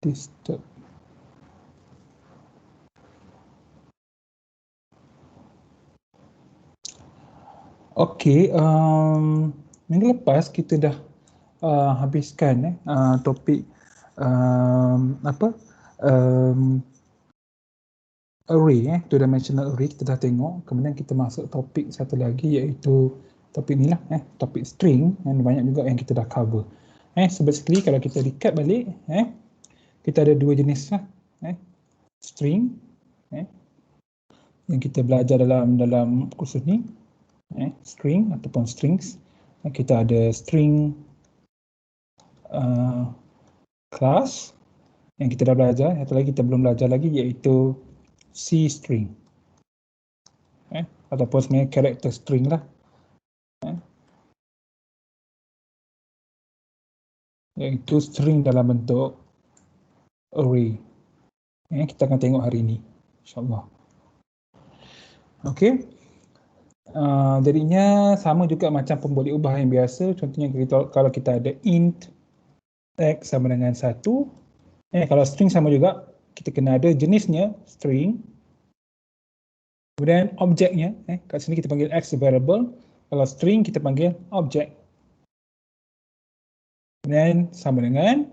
disturb. Okey, minggu lepas kita dah habiskan topik array, two-dimensional array kita dah tengok. Kemudian kita masuk topik satu lagi iaitu topik ni lah, topik string, yang banyak juga yang kita dah cover. Basically kalau kita recap balik, kita ada dua jenis lah, string, yang kita belajar dalam kursus ni, string ataupun strings. Kita ada string class yang kita dah belajar. Satu lagi kita belum belajar lagi iaitu C string, ataupun sebenarnya character string lah, iaitu string dalam bentuk array. Kita akan tengok hari ini, insyaAllah. Okey. Jadinya sama juga macam pemboleh ubah yang biasa. Contohnya kalau kita ada int x sama dengan 1, kalau string sama juga, kita kena ada jenisnya string, kemudian objeknya, kat sini kita panggil x variable, kalau string kita panggil object, kemudian sama dengan,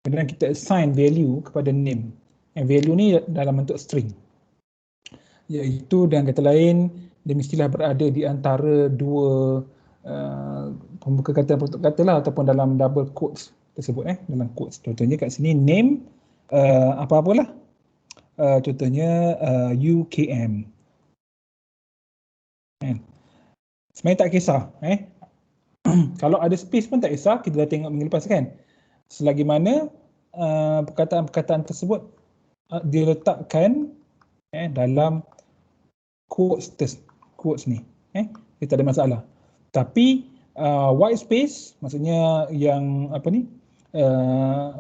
kemudian kita assign value kepada name. Value ni dalam bentuk string, iaitu dengan kata lain dia mestilah berada di antara dua pembuka kata penutup kata lah, ataupun dalam double quotes tersebut, dalam quotes. Contohnya kat sini name apa-apalah, contohnya UKM. Sebenarnya tak kisah, kalau ada space pun tak kisah, kita dah tengok minggu lepas kan. Selagi mana perkataan-perkataan tersebut diletakkan dalam quotes ni, dia tak ada masalah. Tapi white space, maksudnya yang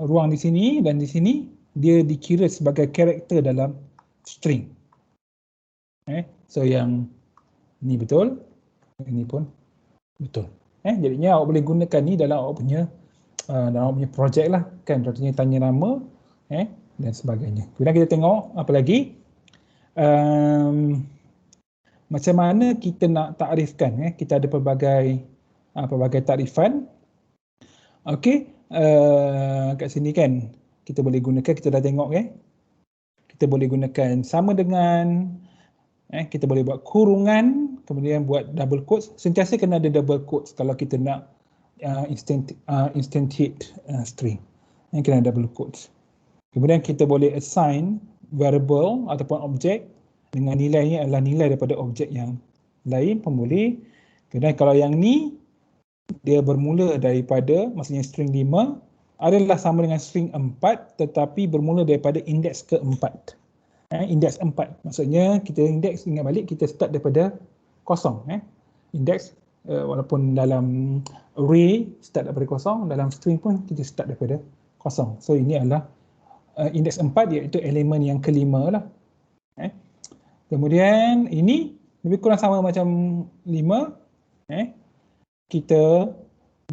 ruang di sini dan di sini, dia dikira sebagai karakter dalam string. So yang ni betul, ini pun betul. Jadinya awak boleh gunakan ni dalam awak punya projek lah kan, contohnya tanya nama dan sebagainya. Kemudian kita tengok apa lagi, macam mana kita nak takrifkan. Kita ada pelbagai takrifan. Okey, kat sini kan kita boleh gunakan, kita dah tengok kita boleh gunakan sama dengan, kita boleh buat kurungan, kemudian buat double quotes. Sentiasa kena ada double quotes kalau kita nak instantiate string, kena double quotes. Kemudian kita boleh assign variable ataupun objek dengan nilainya adalah nilai daripada objek yang lain pun boleh. Kemudian kalau yang ni dia bermula daripada, maksudnya string 5 adalah sama dengan string 4 tetapi bermula daripada indeks ke-4. Indeks 4, maksudnya kita indeks, ingat balik kita start daripada kosong. Indeks walaupun dalam array start daripada kosong, dalam string pun kita start daripada kosong. So ini adalah indeks 4 iaitu elemen yang kelima lah. Kemudian ini lebih kurang sama macam 5. Kita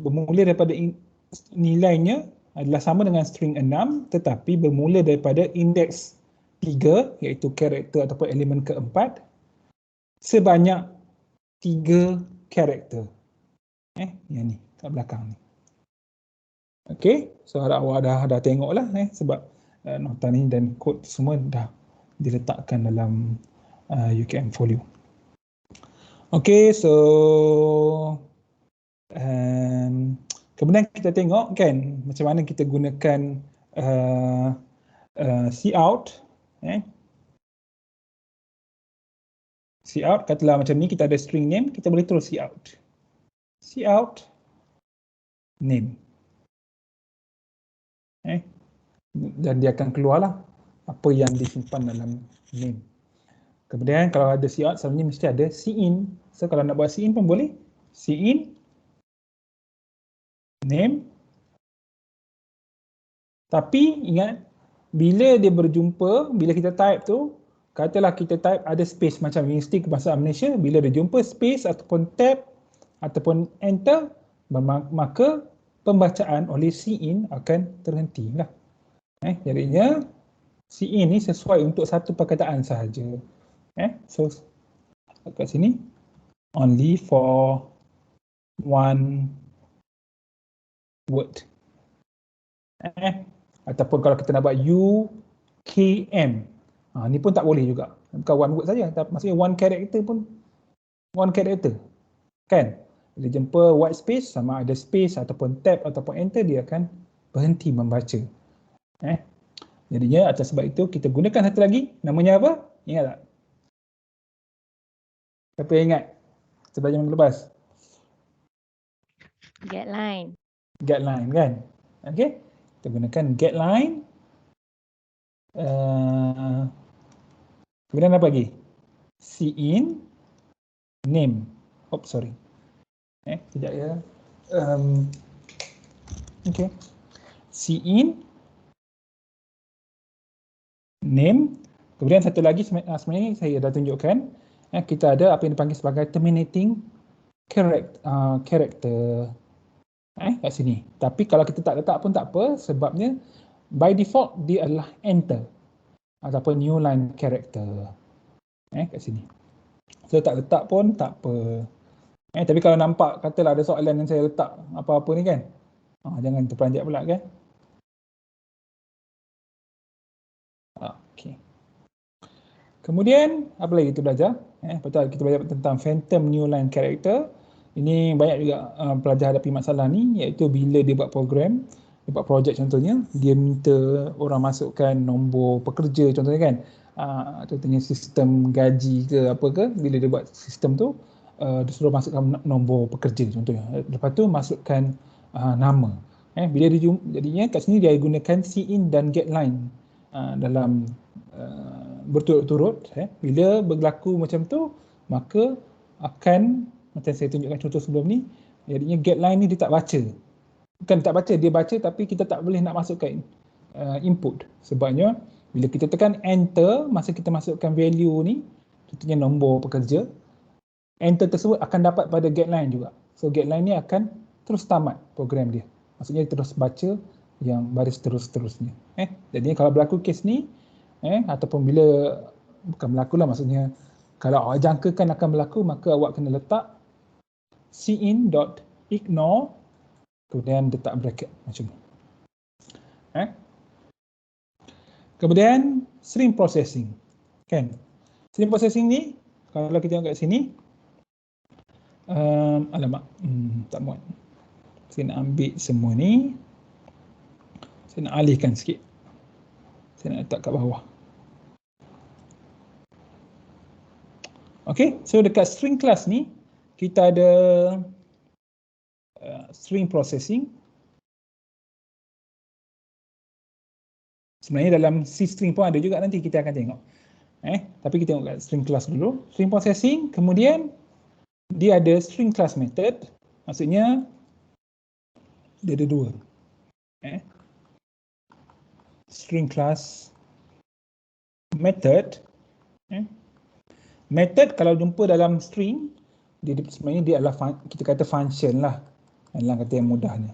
bermula daripada nilainya adalah sama dengan string 6 tetapi bermula daripada indeks 3 iaitu karakter ataupun elemen ke-4 sebanyak 3 karakter. Yang ni kat belakang ni. Okey, so awak dah tengok lah sebab nota ni dan kod semua dah diletakkan dalam UKM folio. Okey, so kemudian kita tengok kan macam mana kita gunakan cout. Cout, katalah macam ni kita ada string name, kita boleh terus cout name. Dan dia akan keluarlah apa yang disimpan dalam name. Kemudian kalau ada cout, selalunya mesti ada cin. So kalau nak buat cin pun boleh. Cin name. Tapi ingat, bila dia berjumpa, bila kita type tu, katalah kita type ada space macam Universiti Kebangsaan Malaysia, bila dia jumpa space ataupun tab ataupun enter, maka pembacaan oleh cin akan terhenti lah. Jadinya Cin ni sesuai untuk satu perkataan sahaja. So kat sini only for one word. Ataupun kalau kita nak buat UKM, ni pun tak boleh juga. Bukan one word saja, maksudnya one character pun one character. Kan? Bila jumpa white space, sama ada space ataupun tab ataupun enter, dia akan berhenti membaca. Jadinya atas sebab itu kita gunakan satu lagi, namanya apa? Ingat tak? Siapa yang ingat? Kita belajar minggu lepas. Getline. Getline kan? Okey. Kita gunakan getline. Kemudian apa lagi? Cin name. Sorry. Sekejap ya. Okey. Cin name. Kemudian satu lagi sebenarnya saya dah tunjukkan. Kita ada apa yang dipanggil sebagai terminating character. Kat sini. Tapi kalau kita tak letak pun tak apa, sebabnya by default dia adalah enter ataupun new line character. Kat sini. So tak letak pun tak apa. Tapi kalau nampak katalah ada soalan yang saya letak apa-apa ni kan, jangan terperanjat pula kan. Okey. Kemudian apa lagi kita belajar? Betul, kita belajar tentang phantom new line character. Ini banyak juga pelajar hadapi masalah ni, iaitu bila dia buat program, dia buat projek contohnya, dia minta orang masukkan nombor pekerja contohnya kan, contohnya sistem gaji ke apa ke, bila dia buat sistem tu, dia suruh masukkan nombor pekerja contohnya. Lepas tu masukkan nama. Bila dia jadinya kat sini dia gunakan cin dan getline dalam berturut-turut. Bila berlaku macam tu, maka akan, macam saya tunjukkan contoh sebelum ni, jadinya getline ni dia tak baca. Bukan tak baca, dia baca tapi kita tak boleh nak masukkan input. Sebabnya bila kita tekan enter, masa kita masukkan value ni, contohnya nombor pekerja, enter tersebut akan dapat pada getline juga. So getline ni akan terus tamat program dia. Maksudnya terus baca yang baris terus-terusnya. Jadi kalau berlaku kes ni, ataupun bila bukan berlaku lah, maksudnya kalau awak jangkakan akan berlaku, maka awak kena letak cin.ignore kemudian letak bracket macam ni. Kemudian string processing. Kan? String processing ni kalau kita tengok kat sini, alamak, tak muat. Saya nak ambil semua ni. Saya nak alihkan sikit. Saya nak letak kat bawah. Okay, so dekat string class ni, kita ada string processing. Sebenarnya dalam C string pun ada juga, nanti kita akan tengok. Tapi kita tengok kat string class dulu. String processing, kemudian dia ada string class method. Maksudnya, dia ada dua. String class method. Method kalau jumpa dalam string, dia sebenarnya dia adalah kita kata function lah, dalam kata yang mudahnya.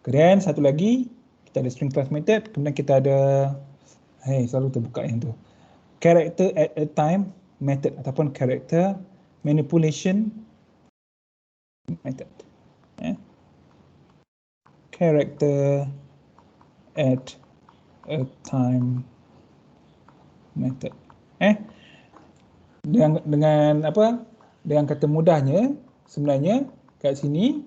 Kemudian satu lagi, kita ada string class method, kemudian kita ada, selalu terbuka yang tu, character at a time method ataupun character manipulation method. Character at a time method. Dengan apa? Dengan kata mudahnya, sebenarnya kat sini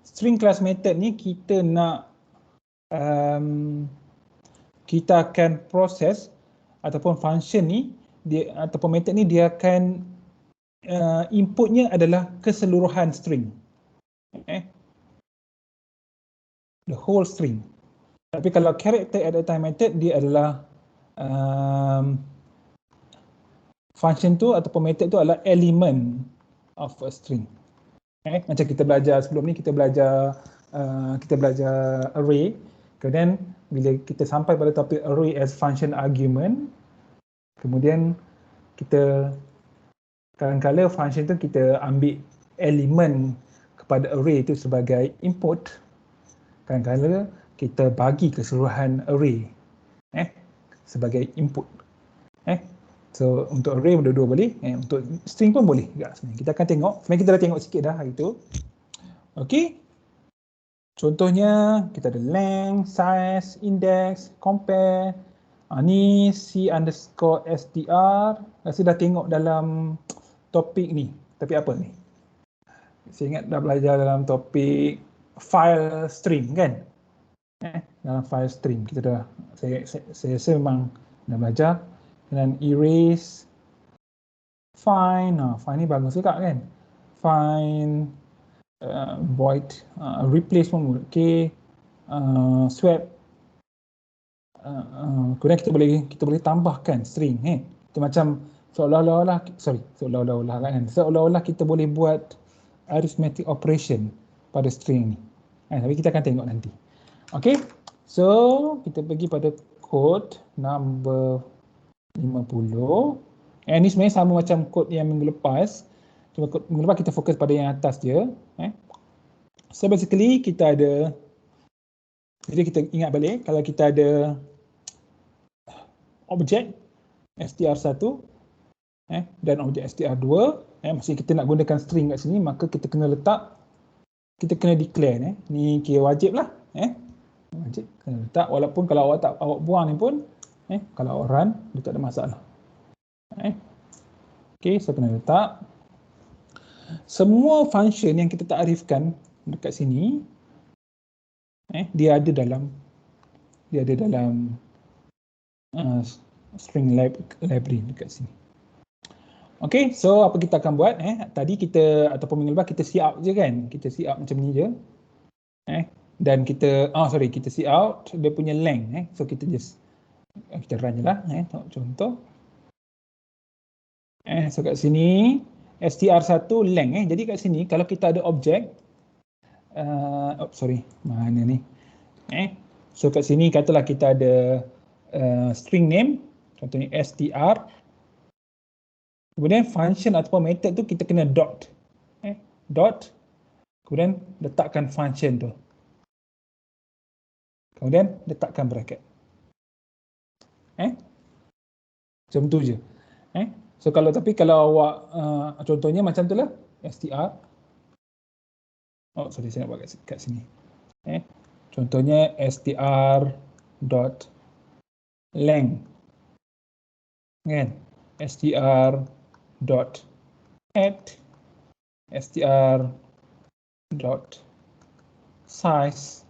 string class method ni kita nak kita akan proses ataupun function ni dia ataupun method ni dia akan inputnya adalah keseluruhan string. The whole string. Tapi kalau character at a time method dia adalah function tu ataupun method tu adalah element of a string. Macam kita belajar sebelum ni, kita belajar array. Kemudian bila kita sampai pada topik array as function argument, kemudian kita kadang-kadang function tu kita ambil elemen kepada array itu sebagai input. Kadang-kadang kita bagi keseluruhan array sebagai input. So untuk array dua-dua boleh, untuk string pun boleh juga sebenarnya. Kita akan tengok, sebenarnya kita dah tengok sikit dah hari tu. Okey. Contohnya kita ada length, size, index, compare. Ni C_str. Rasa dah tengok dalam topik ni. Tapi apa ni? Saya ingat dah belajar dalam topik file string kan? Dalam file string kita dah, saya rasa memang dah belajar. Dan erase, find, find ni bagus juga kan? Find, void, replace pun okey, swap. Kemudian kita boleh tambahkan string, Itu macam seolah-olah kita boleh buat arithmetic operation pada string ni. Tapi kita akan tengok nanti. Okay, so kita pergi pada code number 50. Ini sebenarnya sama macam code yang minggu lepas. Cuma minggu lepas kita fokus pada yang atas dia. So basically kita ada, jadi kita ingat balik kalau kita ada objek str1 dan objek str2, maksudnya kita nak gunakan string kat sini, maka kita kena declare ni kira wajib lah, wajib kena letak, walaupun kalau awak buang ni pun kalau awak run dia tak ada masalah. Okay, so kena letak semua function yang kita takrifkan dekat sini, dia ada dalam string library dekat sini. Okay, so apa kita akan buat? Tadi kita, ataupun minggu lepas kita cout je kan? Kita cout macam ni je. Dan kita, kita cout dia punya length. So kita run je lah. Tengok contoh. So kat sini, str1 length. Jadi kat sini, kalau kita ada objek, mana ni? So kat sini, katalah kita ada string name, contohnya str. Kemudian function ataupun method tu kita kena dot. Dot. Kemudian letakkan function tu. Kemudian letakkan bracket. Macam tu je. So kalau awak contohnya macam tu lah, str. Saya nak buat kat sini. Contohnya str dot length. Kan? str dot add, str dot size.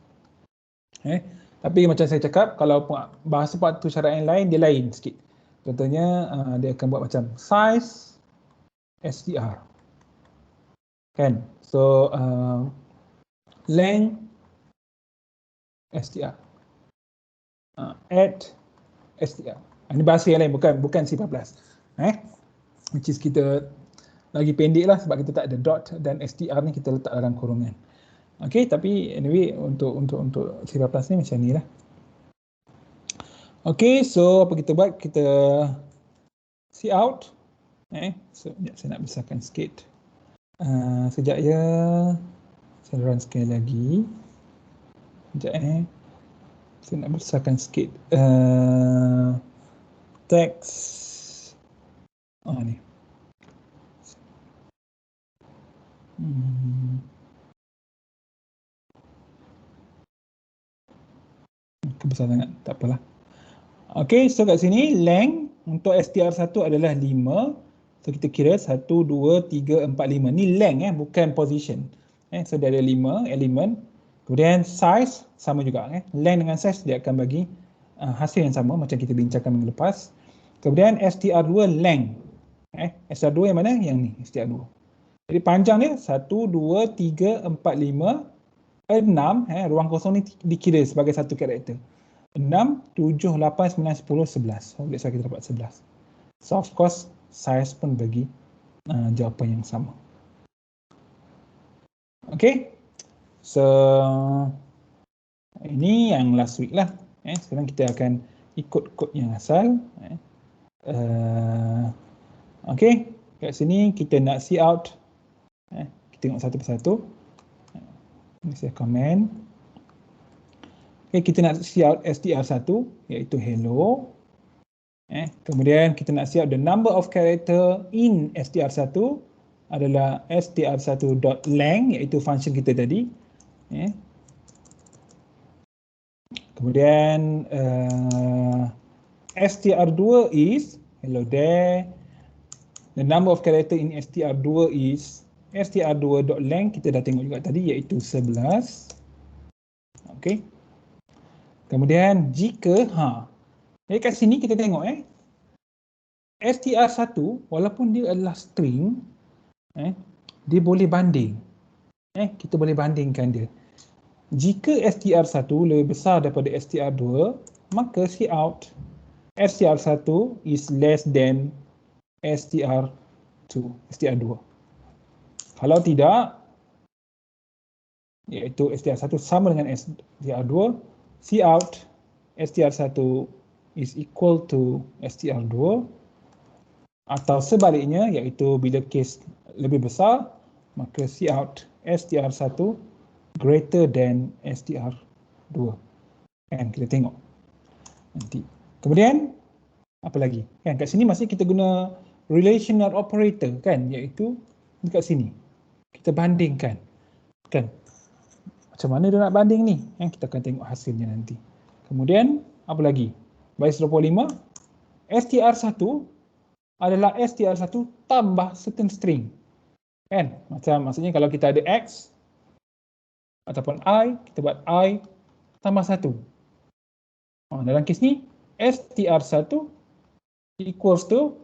Tapi macam saya cakap, kalau bahasa waktu syarat yang lain, dia lain sikit. Contohnya dia akan buat macam size str, kan? So length str, add str. Ini bahasa yang lain, bukan C++. Which is kita lagi pendek lah sebab kita tak ada dot, dan str ni kita letak dalam kurungan. Okay, tapi anyway untuk C++ ni macam ni lah. Okay, so apa kita buat? Kita cout. So saya nak besarkan sikit. Sekejap ya. Saya run sekali lagi. Sekejap saya nak besarkan sikit. Text. Ni. Besar sangat, tak apalah. Okay, so kat sini length untuk str1 adalah 5. So kita kira 1, 2, 3, 4, 5. Ni length bukan position. So dia ada 5 elemen. Kemudian size sama juga. Length dengan size dia akan bagi hasil yang sama macam kita bincangkan minggu lepas. Kemudian str2 length. str2 yang mana? Yang ni, str2. Jadi panjang dia 1, 2, 3, 4, 5, 6. Ruang kosong ni dikira sebagai satu karakter. 6, 7, 8, 9, 10, 11. So kita dapat 11. So of course size pun bagi jawapan yang sama. Okay. So ini yang last week lah. Sekarang kita akan ikut kod yang asal. Okay. Kat sini kita nak cout. Kita tengok satu persatu. Ini saya komen. Okay, kita nak siap str1 iaitu hello. Kemudian kita nak siap the number of character in str1 adalah str1.length iaitu function kita tadi. Kemudian str2 is hello there. The number of character in str2 is str2.length, kita dah tengok juga tadi, iaitu 11. Okey. Kemudian jika kat sini kita tengok str1 walaupun dia adalah string, dia boleh banding. Kita boleh bandingkan dia. Jika str1 lebih besar daripada str2, maka cout str1 is less than str2. Kalau tidak, iaitu str1 sama dengan str2, cout str1 is equal to str2, atau sebaliknya, iaitu bila kes lebih besar, maka cout str1 greater than str2. Kan kita tengok nanti. Kemudian apa lagi? Kan kat sini masih kita guna relational operator kan, iaitu dekat sini. Kita bandingkan. Kan? Macam mana dia nak banding ni? Kita akan tengok hasilnya nanti. Kemudian apa lagi? Baris 25, str1 adalah str1 tambah certain string. Kan? Maksudnya kalau kita ada x ataupun I, kita buat I tambah 1. Dalam kes ni, str1 equals to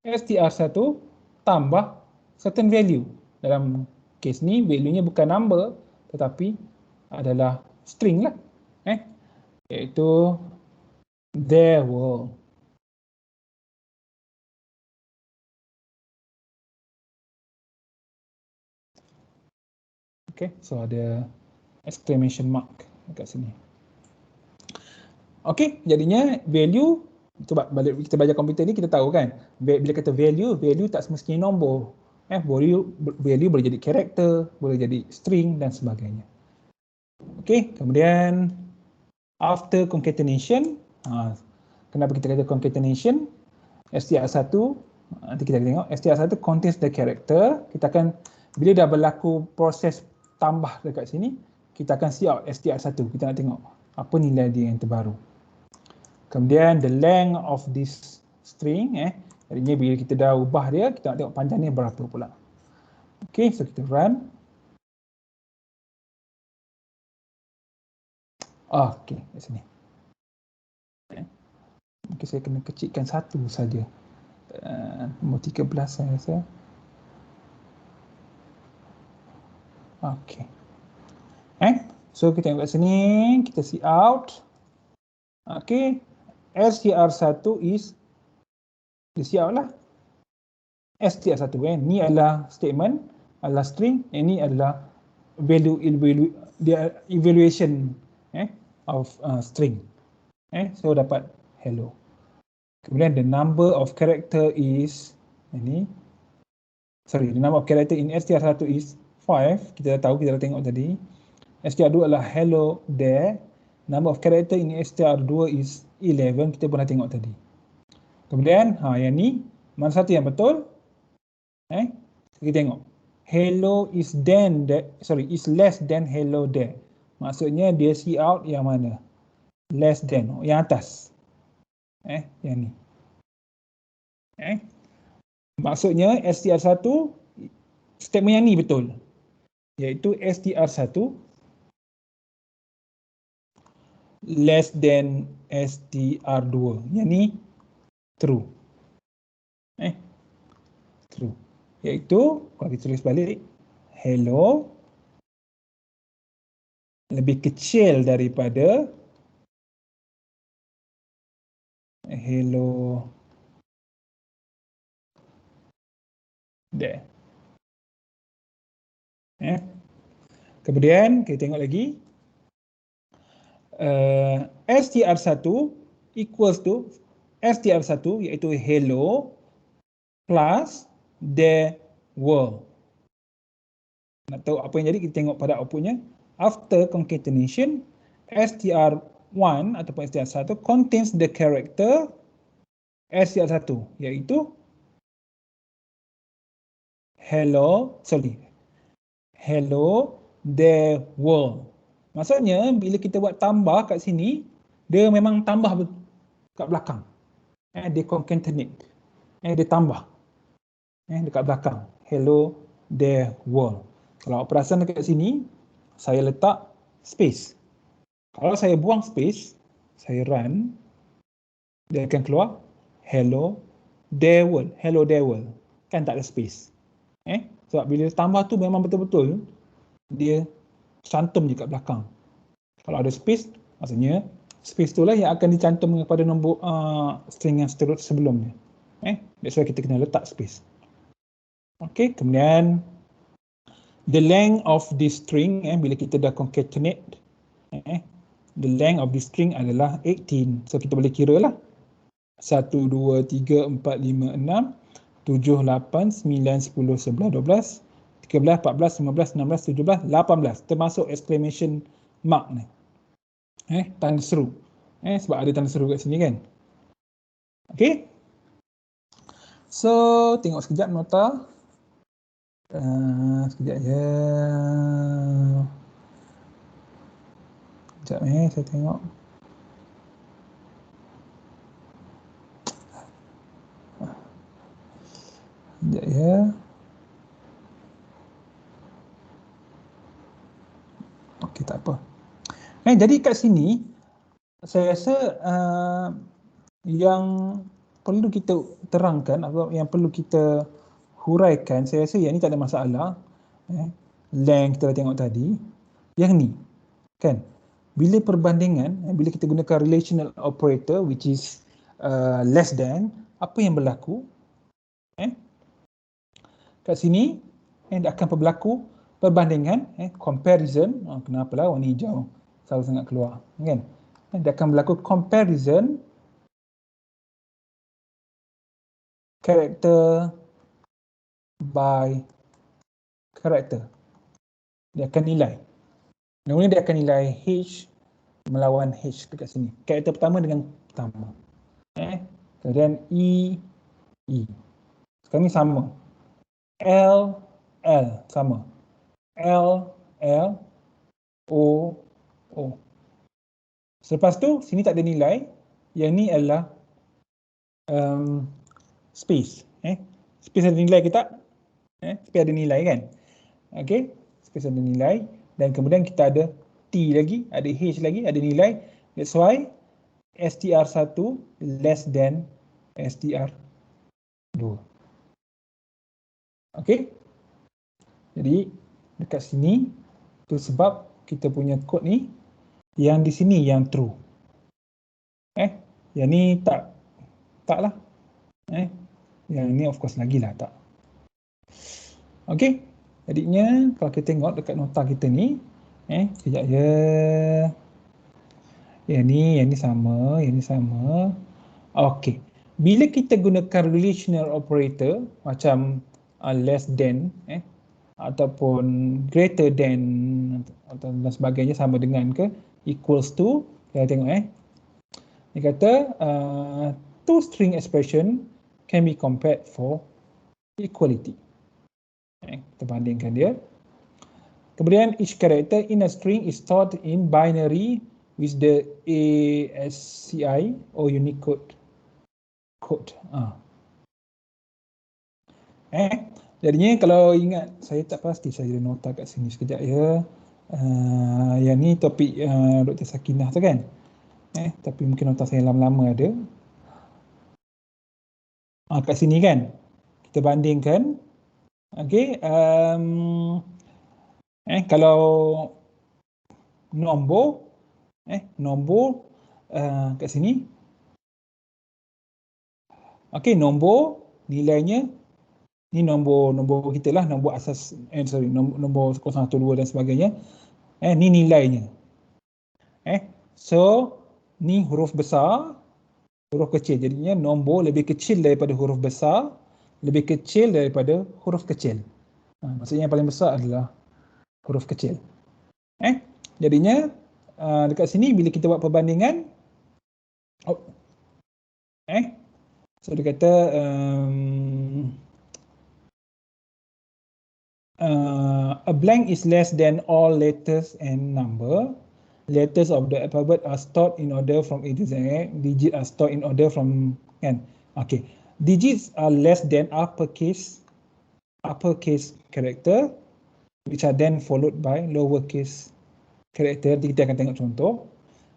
str1 tambah certain value. Dalam kes ni, value-nya bukan number, tetapi adalah string lah. Iaitu there were. Okay, so ada exclamation mark dekat sini. Okay, jadinya value, cuba balik kita belajar komputer ni, kita tahu kan, bila kata value tak semestinya nombor. Value boleh jadi karakter, boleh jadi string dan sebagainya. Okay, kemudian after concatenation, kenapa kita kata concatenation? str1, nanti kita tengok, str1 contains the character. Kita akan, bila dah berlaku proses tambah dekat sini, kita akan cout str1. Kita nak tengok apa nilai dia yang terbaru. Kemudian the length of this string, jadinya bila kita dah ubah dia, kita nak tengok panjangnya berapa pula. Okay, so kita run. Okay, kat sini. Mungkin saya kena kecilkan satu saja. Nombor 13 saya rasa. Okay. So kita tengok kat sini, kita cout. Okay. str1 is, dia cout lah. str1, ni adalah statement, adalah string, ini adalah evaluation of string. So dapat hello. Kemudian the number of character is, the number of character in str1 is 5. Kita dah tahu, kita dah tengok tadi. str2 adalah hello there. Number of character in str2 is 11. Kita pernah tengok tadi. Kemudian, yang ni, mana satu yang betul? Kita tengok. Hello is less than hello there. Maksudnya dia cout yang mana? Less than, yang atas. Yang ni. Maksudnya str1, statement yang ni betul. Iaitu str1 less than str2. Yang ni true. True. Iaitu, kalau kita tulis balik, hello lebih kecil daripada hello there. Kemudian kita tengok lagi, str1 equals to str1 iaitu hello plus there were. Nak tahu apa yang jadi, kita tengok pada outputnya. After concatenation, str1 ataupun str1 contains the character str1 iaitu hello there world. Maksudnya bila kita buat tambah kat sini, dia memang tambah kat belakang. Dia concatenate. Dia tambah. Dekat belakang. Hello there world. Kalau awak perasan dekat sini, saya letak space. Kalau saya buang space, saya run, dia akan keluar hello there world. Hello there world. Kan tak ada space. Sebab bila tambah tu memang betul-betul dia cantum je kat belakang. Kalau ada space, maksudnya space tu lah yang akan dicantum kepada nombor string yang sebelumnya. That's why kita kena letak space. Okay, kemudian the length of this string, bila kita dah concatenate, the length of this string adalah 18. So kita boleh kira lah. 1, 2, 3, 4, 5, 6, 7, 8, 9, 10, 11, 12, 13, 14, 15, 16, 17, 18. Termasuk exclamation mark ni. Tanda seru. Sebab ada tanda seru kat sini kan. Okay. So, tengok sekejap nota. Sekejap ya. Sekejap saya tengok. Sekejap ya. Okey, tak apa. Jadi kat sini, saya rasa yang perlu kita terangkan atau yang perlu kita huraikan, saya rasa yang ni tak ada masalah. Length kita dah tengok tadi. Yang ni, kan? Bila perbandingan, bila kita gunakan relational operator which is less than, apa yang berlaku? Kat sini, akan berlaku perbandingan, comparison. Kenapalah warna hijau selalu sangat keluar, kan? Dia akan berlaku comparison character by character. Dia akan nilai. Kemudian dia akan nilai H melawan H dekat sini. Karakter pertama dengan pertama. Kemudian E. Sekarang ni sama. L sama. L, O. Selepas tu, sini tak ada nilai. Yang ni adalah space. Space ada nilai ke tak? Space ada nilai kan? Okay. Space ada nilai. Dan kemudian kita ada T lagi, ada H lagi, ada nilai. That's why str1 less than str2. Okay. Jadi dekat sini tu sebab kita punya kod ni yang di sini yang true. Yang ni taklah. Yang ni of course lagilah tak. Okay. Jadinya kalau kita tengok dekat nota kita ni, sekejap je. Yang ni sama. Okay. Bila kita gunakan relational operator macam less than, ataupun greater than atau dan sebagainya sama dengan ke equals to, kita tengok dia kata two string expression can be compared for equality. Kita bandingkan dia. Kemudian each character in a string is stored in binary with the ASCII or Unicode code. Jadinya kalau ingat, saya tak pasti saya ada nota kat sini sekejap ya. Yang ni topik Dr. Sakinah tu kan. Tapi mungkin nota saya lama-lama ada. Kat sini kan. Kita bandingkan. Okey, kalau nombor kat sini. Okey, nombor nilainya ni nombor kita lah, nombor asas nombor 012 dan sebagainya. Ni nilainya. So ni huruf besar, huruf kecil. Jadinya nombor lebih kecil daripada huruf besar, lebih kecil daripada huruf kecil. Maksudnya yang paling besar adalah huruf kecil. Jadinya dekat sini bila kita buat perbandingan, so dia kata a blank is less than all letters and number. Letters of the alphabet are stored in order from A to Z. Digits are stored in order from kan. Okay. Digits are less than uppercase character, which are then followed by lowercase character. Nanti kita akan tengok contoh.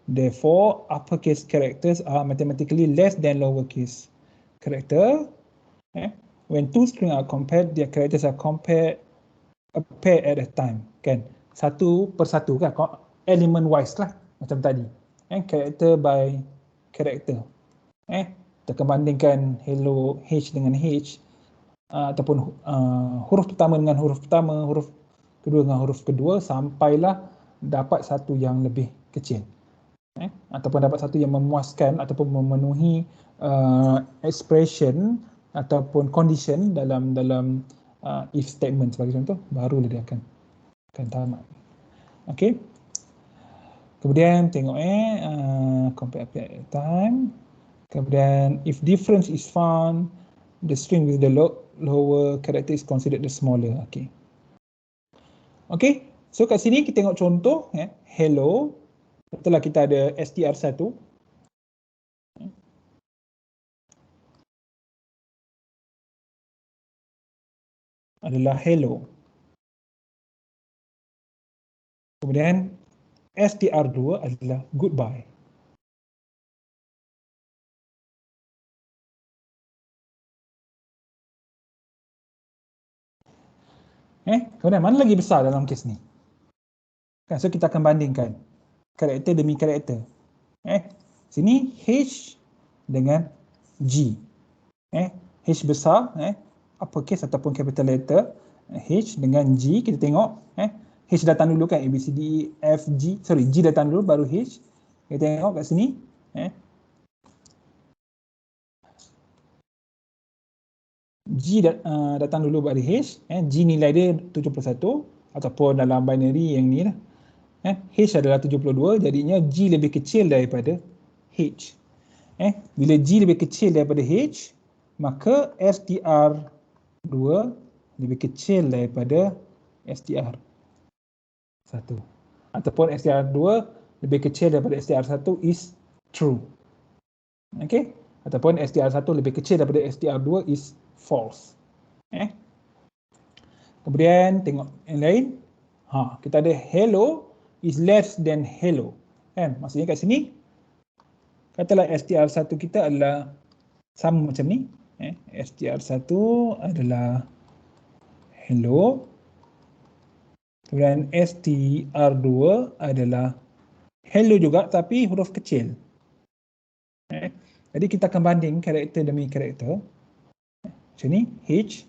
Therefore, uppercase characters are mathematically less than lowercase character. When two strings are compared, their characters are a pair at a time. Kan? Satu per satu kan? Element wise lah macam tadi. Character by character. Kita akan bandingkan hello H dengan H, ataupun huruf pertama dengan huruf pertama, huruf kedua dengan huruf kedua, sampailah dapat satu yang lebih kecil. Ataupun dapat satu yang memuaskan ataupun memenuhi expression ataupun condition dalam if statement sebagai contoh, barulah dia akan tamat. Okey. Kemudian tengok compare at a time. Kemudian if difference is found, the string with the lower character is considered the smaller. Okey. Okey. So kat sini kita tengok contoh hello. Setelah kita ada str1 adalah hello. Kemudian str2 adalah goodbye. Kemudian mana lagi besar dalam kes ni? So kita akan bandingkan karakter demi karakter. Sini H dengan G. H besar, uppercase ataupun capital letter. H dengan G, kita tengok. H datang dulu kan, A, B, C, D, E, F, G. Sorry, G datang dulu baru H. Kita tengok kat sini. G datang dulu baru H. G nilai dia 71 ataupun dalam binary yang ni lah. H adalah 72, jadinya G lebih kecil daripada H. Bila G lebih kecil daripada H, maka str2 lebih kecil daripada str1. Ataupun str2 lebih kecil daripada str1 is true. Okay? Ataupun str1 lebih kecil daripada str2 is false. Kemudian tengok yang lain. Kita ada hello is less than hello. Maksudnya kat sini, katalah str1 kita adalah sama macam ni. str1 adalah hello. Kemudian str2 adalah hello juga tapi huruf kecil. Jadi kita akan banding karakter demi karakter. Macam ni, H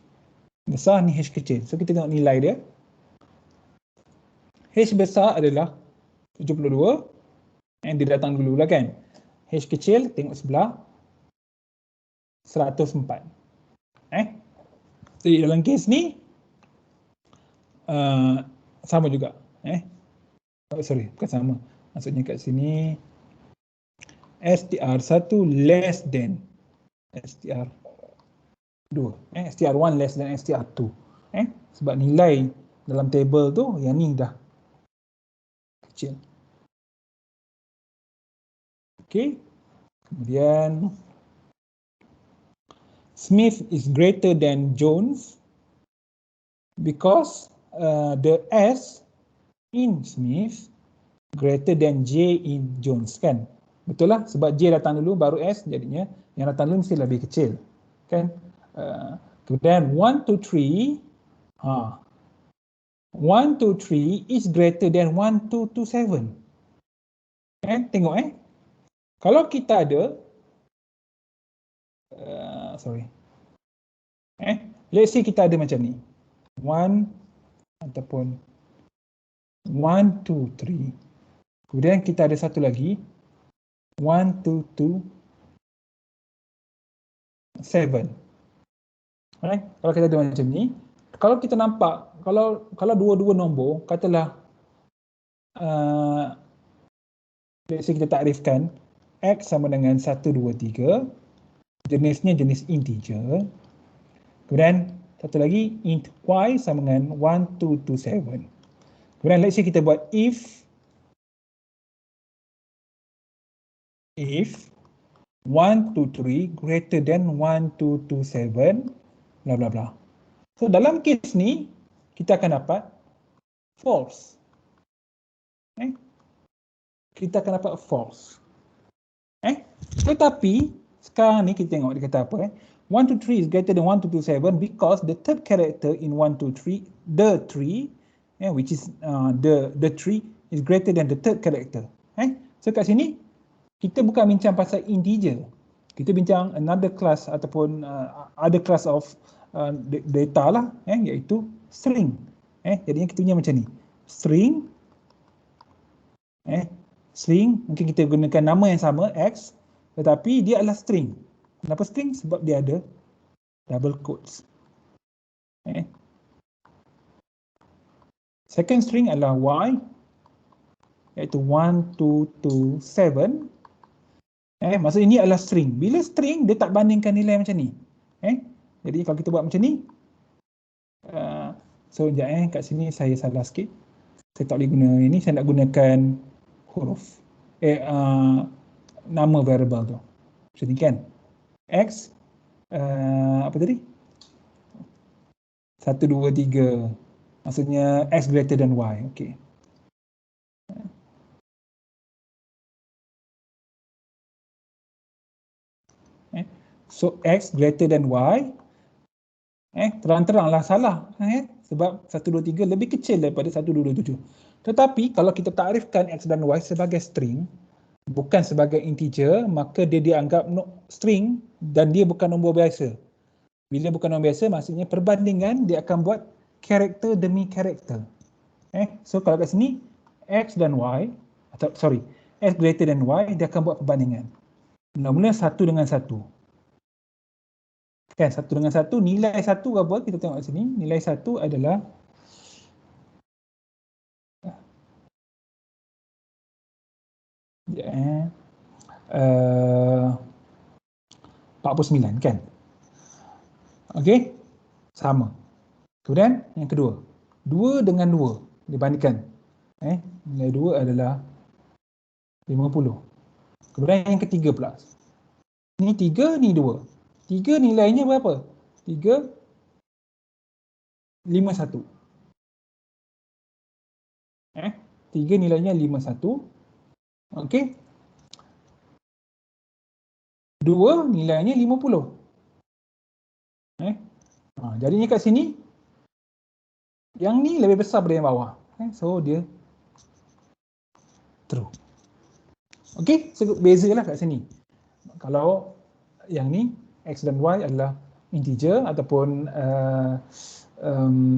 besar, ni H kecil. So kita tengok nilai dia. H besar adalah 72. Dia datang dulu lah kan. H kecil, tengok sebelah, 104. Jadi dalam kes ni, sama juga. Sorry, bukan sama. Maksudnya kat sini, str1 less than str2. str1 less than str2. Sebab nilai dalam table tu, yang ni dah kecil. Okay. Kemudian, Smith is greater than Jones because the S in Smith greater than J in Jones, kan? Betul lah, sebab J datang dulu baru S, jadinya yang datang dulu mesti lebih kecil, kan? Kemudian 1, 2, 3 1, 2, 3 is greater than 1, 2, 2, 7. Tengok kalau kita ada let's say kita ada macam ni 1 ataupun 1, 2, 3, kemudian kita ada satu lagi 1, 2, 2, 7. Kalau kita ada macam ni, kalau kita nampak, kalau dua-dua nombor, katalah let's say kita takrifkan X sama dengan 1, 2, 3. Jenisnya jenis integer. Kemudian satu lagi int Y sama dengan 1, 2, 7. Kemudian let's say kita buat if 1, 2, 3 greater than 1, 2, 2, 7 bla bla bla. So dalam kes ni kita akan dapat false. Kita akan dapat false. Tetapi sekarang ni kita tengok dia kata apa 1, 2, 3 is greater than 1, 2, 2, 7 because the third character in 1, 2, 3 the 3 which is the 3 is greater than the third character. So kat sini kita bukan bincang pasal integer. Kita bincang another class ataupun other class of data lah, iaitu string. Jadinya kita punya macam ni. String, string, mungkin kita gunakan nama yang sama, X, tetapi dia adalah string. Kenapa string? Sebab dia ada double quotes. Second string adalah Y, iaitu 1, 2, 2, 7. Maksud ini adalah string. Bila string, dia tak bandingkan nilai macam ni. Jadi kalau kita buat macam ni, so sekejap kat sini saya salah sikit. Saya tak boleh guna ini, saya nak gunakan huruf. Nama variable tu. Macam ni kan. X, apa tadi? 1, 2, 3. Maksudnya X greater than Y. Okay. So X greater than Y, terang-teranglah salah, sebab 1, 2, 3 lebih kecil daripada 1, 2, 7. Tetapi kalau kita takrifkan X dan Y sebagai string, bukan sebagai integer, maka dia dianggap string dan dia bukan nombor biasa. Bila bukan nombor biasa, maksudnya perbandingan dia akan buat karakter demi karakter. So kalau kat sini X dan Y, atau sorry, X greater than Y, dia akan buat perbandingan. Mula-mula 1 dengan 1. Kan, 1 dengan 1, nilai 1 apa? Kita tengok sini, nilai 1 adalah uh, 49 kan? Okey, sama. Kemudian yang kedua, 2 dengan 2 dibandingkan. Nilai 2 adalah 50. Kemudian yang ketiga pula. Ni 3, ni 2. 3 nilainya berapa? 3, 51. 3 nilainya 51. Okey. 2 nilainya 50. Jadinya kat sini, yang ni lebih besar daripada yang bawah. So dia true. Okey, so bezalah kat sini. Kalau yang ni X dan Y adalah integer ataupun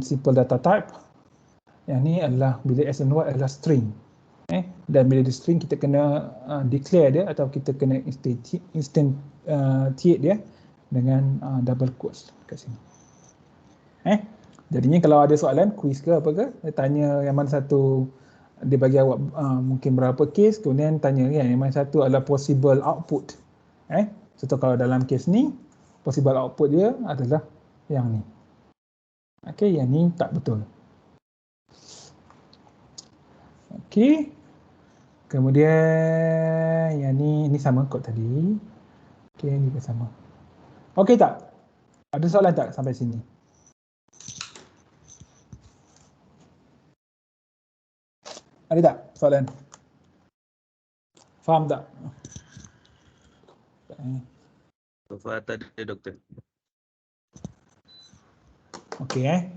simple data type. Yang ni adalah bila X dan Y adalah string. Dan bila di string kita kena declare dia atau kita kena instantiate dia dengan double quotes kat sini. Jadinya kalau ada soalan, quiz ke apa ke, dia tanya yang mana satu, dia bagi awak mungkin berapa case, kemudian tanya kan, yang mana satu adalah possible output. Contoh kalau dalam case ni, possible output dia adalah yang ni. Okey, yang ni tak betul. Okey. Kemudian yang ni sama kod tadi. Okey, ni juga sama. Okey tak? Ada soalan tak sampai sini? Ada tak soalan? Faham tak? So far tak ada, doktor. Okey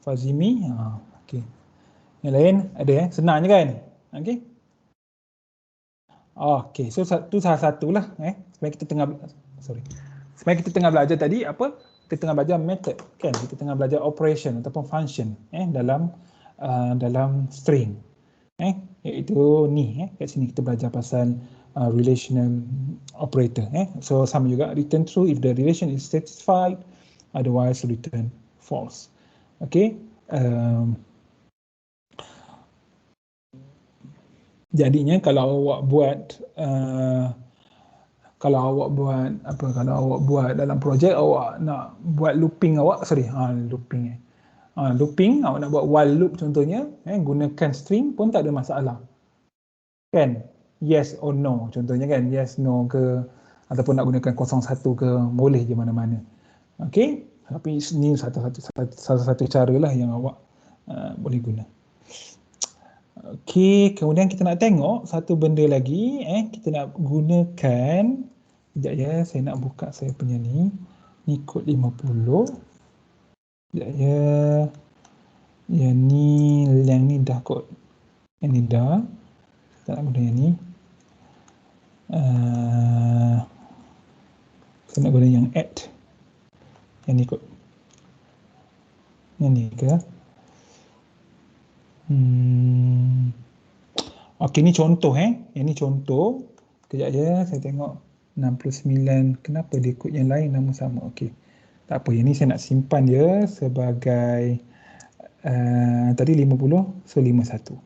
Fazimi, okey. Yang lain ada senang je kan? Okey. Okey, so tu salah satulah sebenarnya kita tengah sebenarnya kita tengah belajar tadi apa? Kita tengah belajar method kan? Kita tengah belajar operation ataupun function dalam string. Iaitu ni kat sini kita belajar pasal relational operator. So sama juga, return true if the relation is satisfied, otherwise return false. Okay. Jadinya kalau awak buat kalau awak buat dalam projek awak nak buat looping looping awak nak buat while loop contohnya, gunakan string pun tak ada masalah. Kan? Yes or no contohnya kan, yes no ke ataupun nak gunakan 01 ke boleh je mana-mana. Okey, tapi ini satu cara lah yang awak boleh guna. Okey, kemudian kita nak tengok satu benda lagi, kita nak gunakan, sekejap ya, saya nak buka saya punya ni kod 50. Sekejap ya. Yang ni dah kod. Yang ni dah. Kita nak guna yang ni. Saya nak guna yang add. Yang ni kod. Yang ni ke? Okey, ni contoh Yang ni contoh. Kejap je, saya tengok 69. Kenapa dia kod yang lain nama sama? Okey. Tak apa, yang ni saya nak simpan dia sebagai tadi 50, so 51.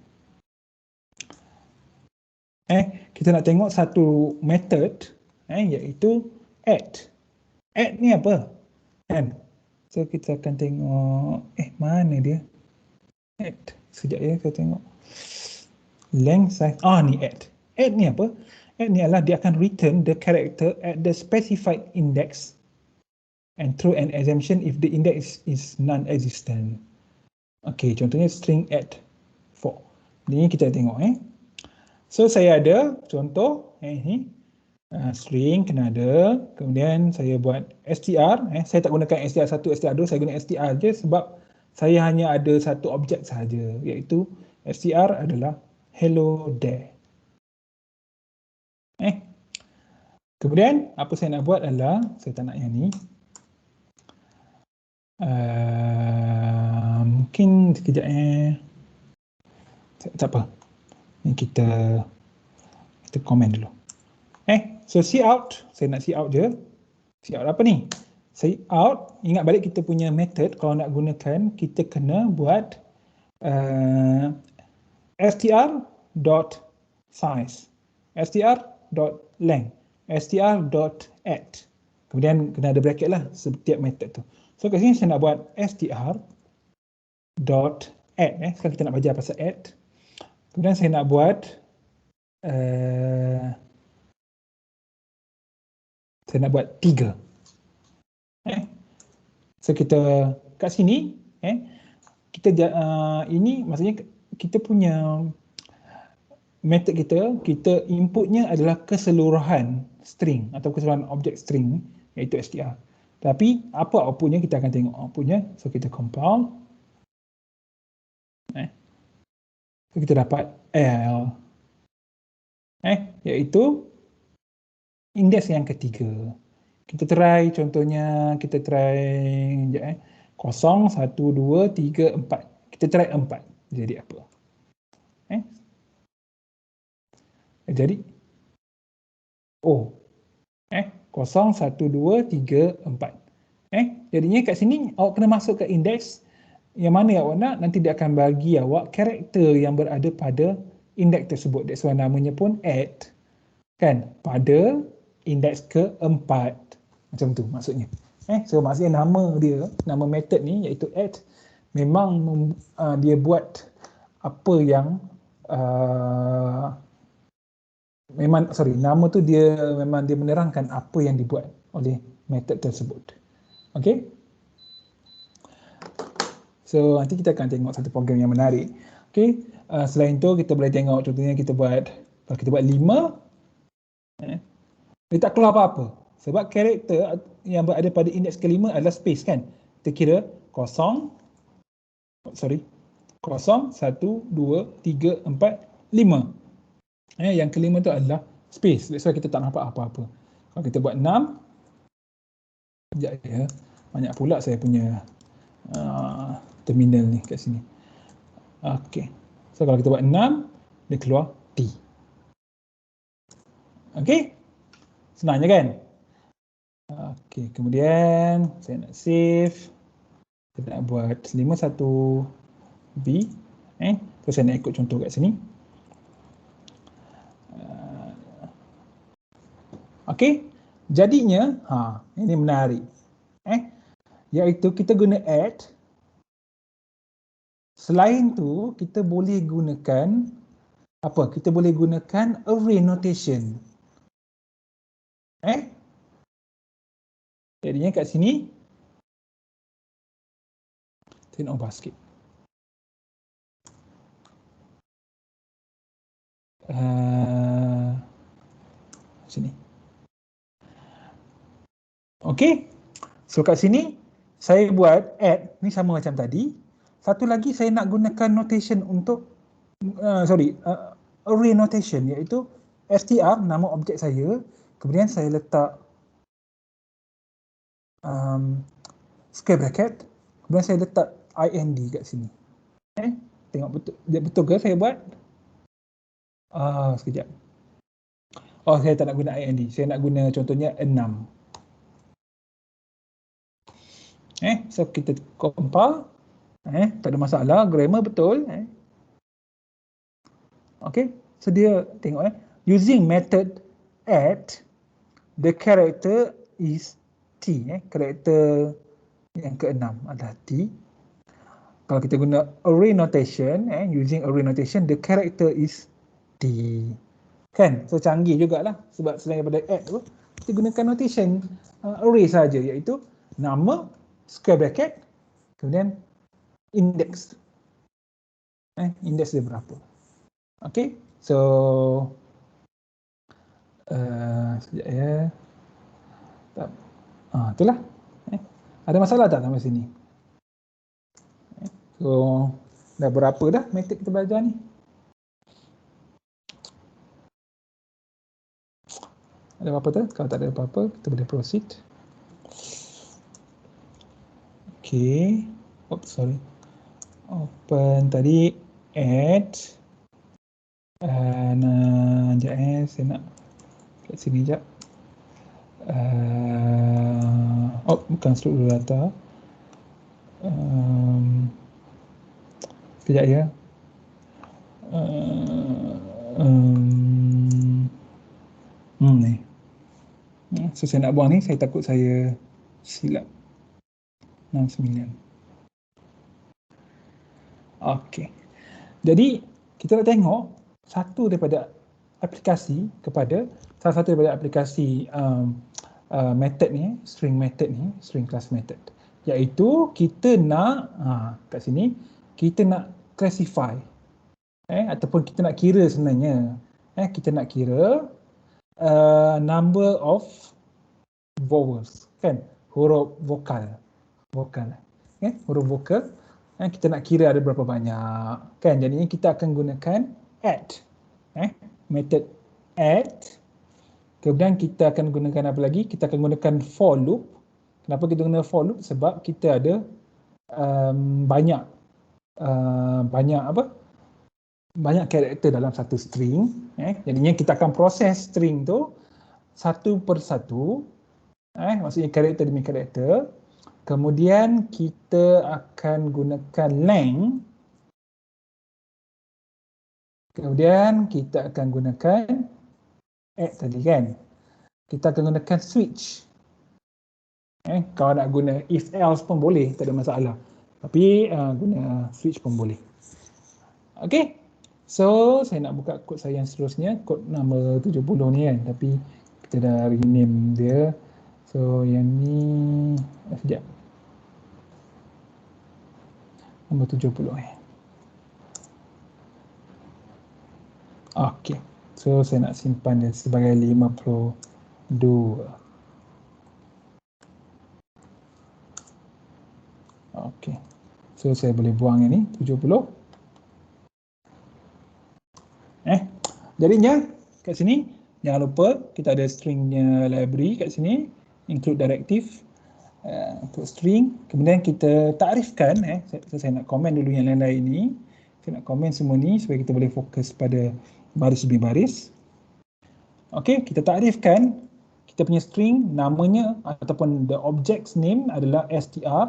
Kita nak tengok satu method iaitu add. Add ni apa? Kan? So kita akan tengok mana dia? Add. Sekejap ya, saya tengok. Length size. Ni add. Add ni apa? Add ni adalah dia akan return the character at the specified index and throw an exemption if the index is non-existent. Okey, contohnya string add 4. Ni kita tengok So saya ada contoh string kena ada, kemudian saya buat str, saya tak gunakan str1, str2, saya guna str je sebab saya hanya ada satu objek sahaja, iaitu str adalah hello there. Kemudian apa saya nak buat adalah saya tak nak yang ni. Mungkin sekejap tak apa. Ni kita komen dulu. So cout, saya nak cout je. Cout apa ni? Cout, ingat balik kita punya method kalau nak gunakan, kita kena buat str.size, str.length, str.add. Kemudian kena ada bracket lah setiap method tu. So kat sini saya nak buat str.add. Sekarang kita nak belajar pasal add. Kemudian saya nak buat saya nak buat 3. So kita kat sini kita ini maksudnya kita punya method kita inputnya adalah keseluruhan string atau keseluruhan objek string iaitu str. Tapi apa outputnya kita akan tengok outputnya. So kita compile. So kita dapat L iaitu indeks yang ketiga. Kita try contohnya, kita try 0, 1, 2, 3, 4. Kita try 4. Jadi apa? Jadi 0, 1, 2, 3, 4. Jadinya kat sini awak kena masuk ke indeks yang mana awak nak, nanti dia akan bagi awak karakter yang berada pada indeks tersebut. That's why namanya pun add. Kan? Pada indeks ke-4. Macam tu maksudnya. So maksudnya nama method ni iaitu add, memang dia buat apa yang nama tu dia memang dia menerangkan apa yang dibuat oleh method tersebut. Okey? So nanti kita akan tengok satu program yang menarik. Okey, selain tu kita boleh tengok contohnya kalau kita buat 5, dia tak keluar apa-apa. Sebab karakter yang berada pada indeks ke-5 adalah space kan. Kita kira 0, 1, 2, 3, 4, 5. Yang ke-5 tu adalah space. That's why kita tak nampak apa-apa. Kalau kita buat 6, sekejap ya. Banyak pula saya punya terminal ni kat sini. Okey. So kalau kita buat 6, dia keluar T. Okey? Senangnya kan? Okey, kemudian saya nak save. Saya nak buat 51B. So saya nak ikut contoh kat sini. Okey, jadinya ini menarik. Iaitu kita guna add. Selain tu kita boleh gunakan apa? Kita boleh gunakan array notation. Jadinya kat sini tengok basket. Sini. Okey. So kat sini saya buat add ni sama macam tadi. Satu lagi saya nak gunakan notation untuk array notation, iaitu str nama objek saya, kemudian saya letak square bracket, kemudian saya letak ind kat sini. Tengok betul ke saya buat? Sekejap. Saya tak nak guna ind, saya nak guna contohnya 6. So kita compile. Tak ada masalah, grammar betul. Okay, so dia tengok using method add, the character is T. Karakter yang ke-6 adalah T. Kalau kita guna array notation, using array notation, the character is T. Kan? So canggih jugalah, sebab selain daripada add tu, kita gunakan notation array saja, iaitu nama, square bracket, kemudian index. Index dia berapa. Okay, so sekejap ya. Itulah. Ada masalah tak sampai sini? So dah berapa dah method kita belajar ni? Ada apa-apa tu? Kalau tak ada apa-apa, kita boleh proceed. Okay. Sorry. Open tadi add. Sekejap saya nak kat sini sekejap. Bukan struktur data. Sekejap ya. Ni. So saya nak buang ni, saya takut saya silap. 69. Okey. Jadi kita nak tengok satu daripada aplikasi kepada salah satu daripada aplikasi method ni, string method ni, string class method, iaitu kita nak kat sini kita nak classify ataupun kita nak kira sebenarnya kita nak kira number of vowels, kan, huruf vokal huruf vokal kita nak kira ada berapa banyak, kan. Jadinya kita akan gunakan add, method add. Kemudian kita akan gunakan apa lagi? Kita akan gunakan for loop. Kenapa kita guna for loop? Sebab kita ada banyak karakter dalam satu string. Jadinya kita akan proses string tu satu persatu. Maksudnya karakter demi karakter. Kemudian kita akan gunakan length. Kemudian kita akan gunakan add tadi, kan. Kita akan gunakan switch. Kalau nak guna if else pun boleh, tak ada masalah. Tapi guna switch pun boleh. Okay. So saya nak buka kod saya yang seterusnya, kod nombor 70 ni, kan. Tapi kita dah rename dia. So yang ni sekejap. Nombor 70 Okay. So saya nak simpan dia sebagai 52. Okay. So saya boleh buang yang ni 70. Jadinya kat sini jangan lupa kita ada stringnya library kat sini, include directive untuk string. Kemudian kita takrifkan, saya nak komen dulu yang lain-lain ni. Saya nak komen semua ni supaya kita boleh fokus pada baris demi baris. Okey, kita takrifkan kita punya string, namanya ataupun the object's name adalah str,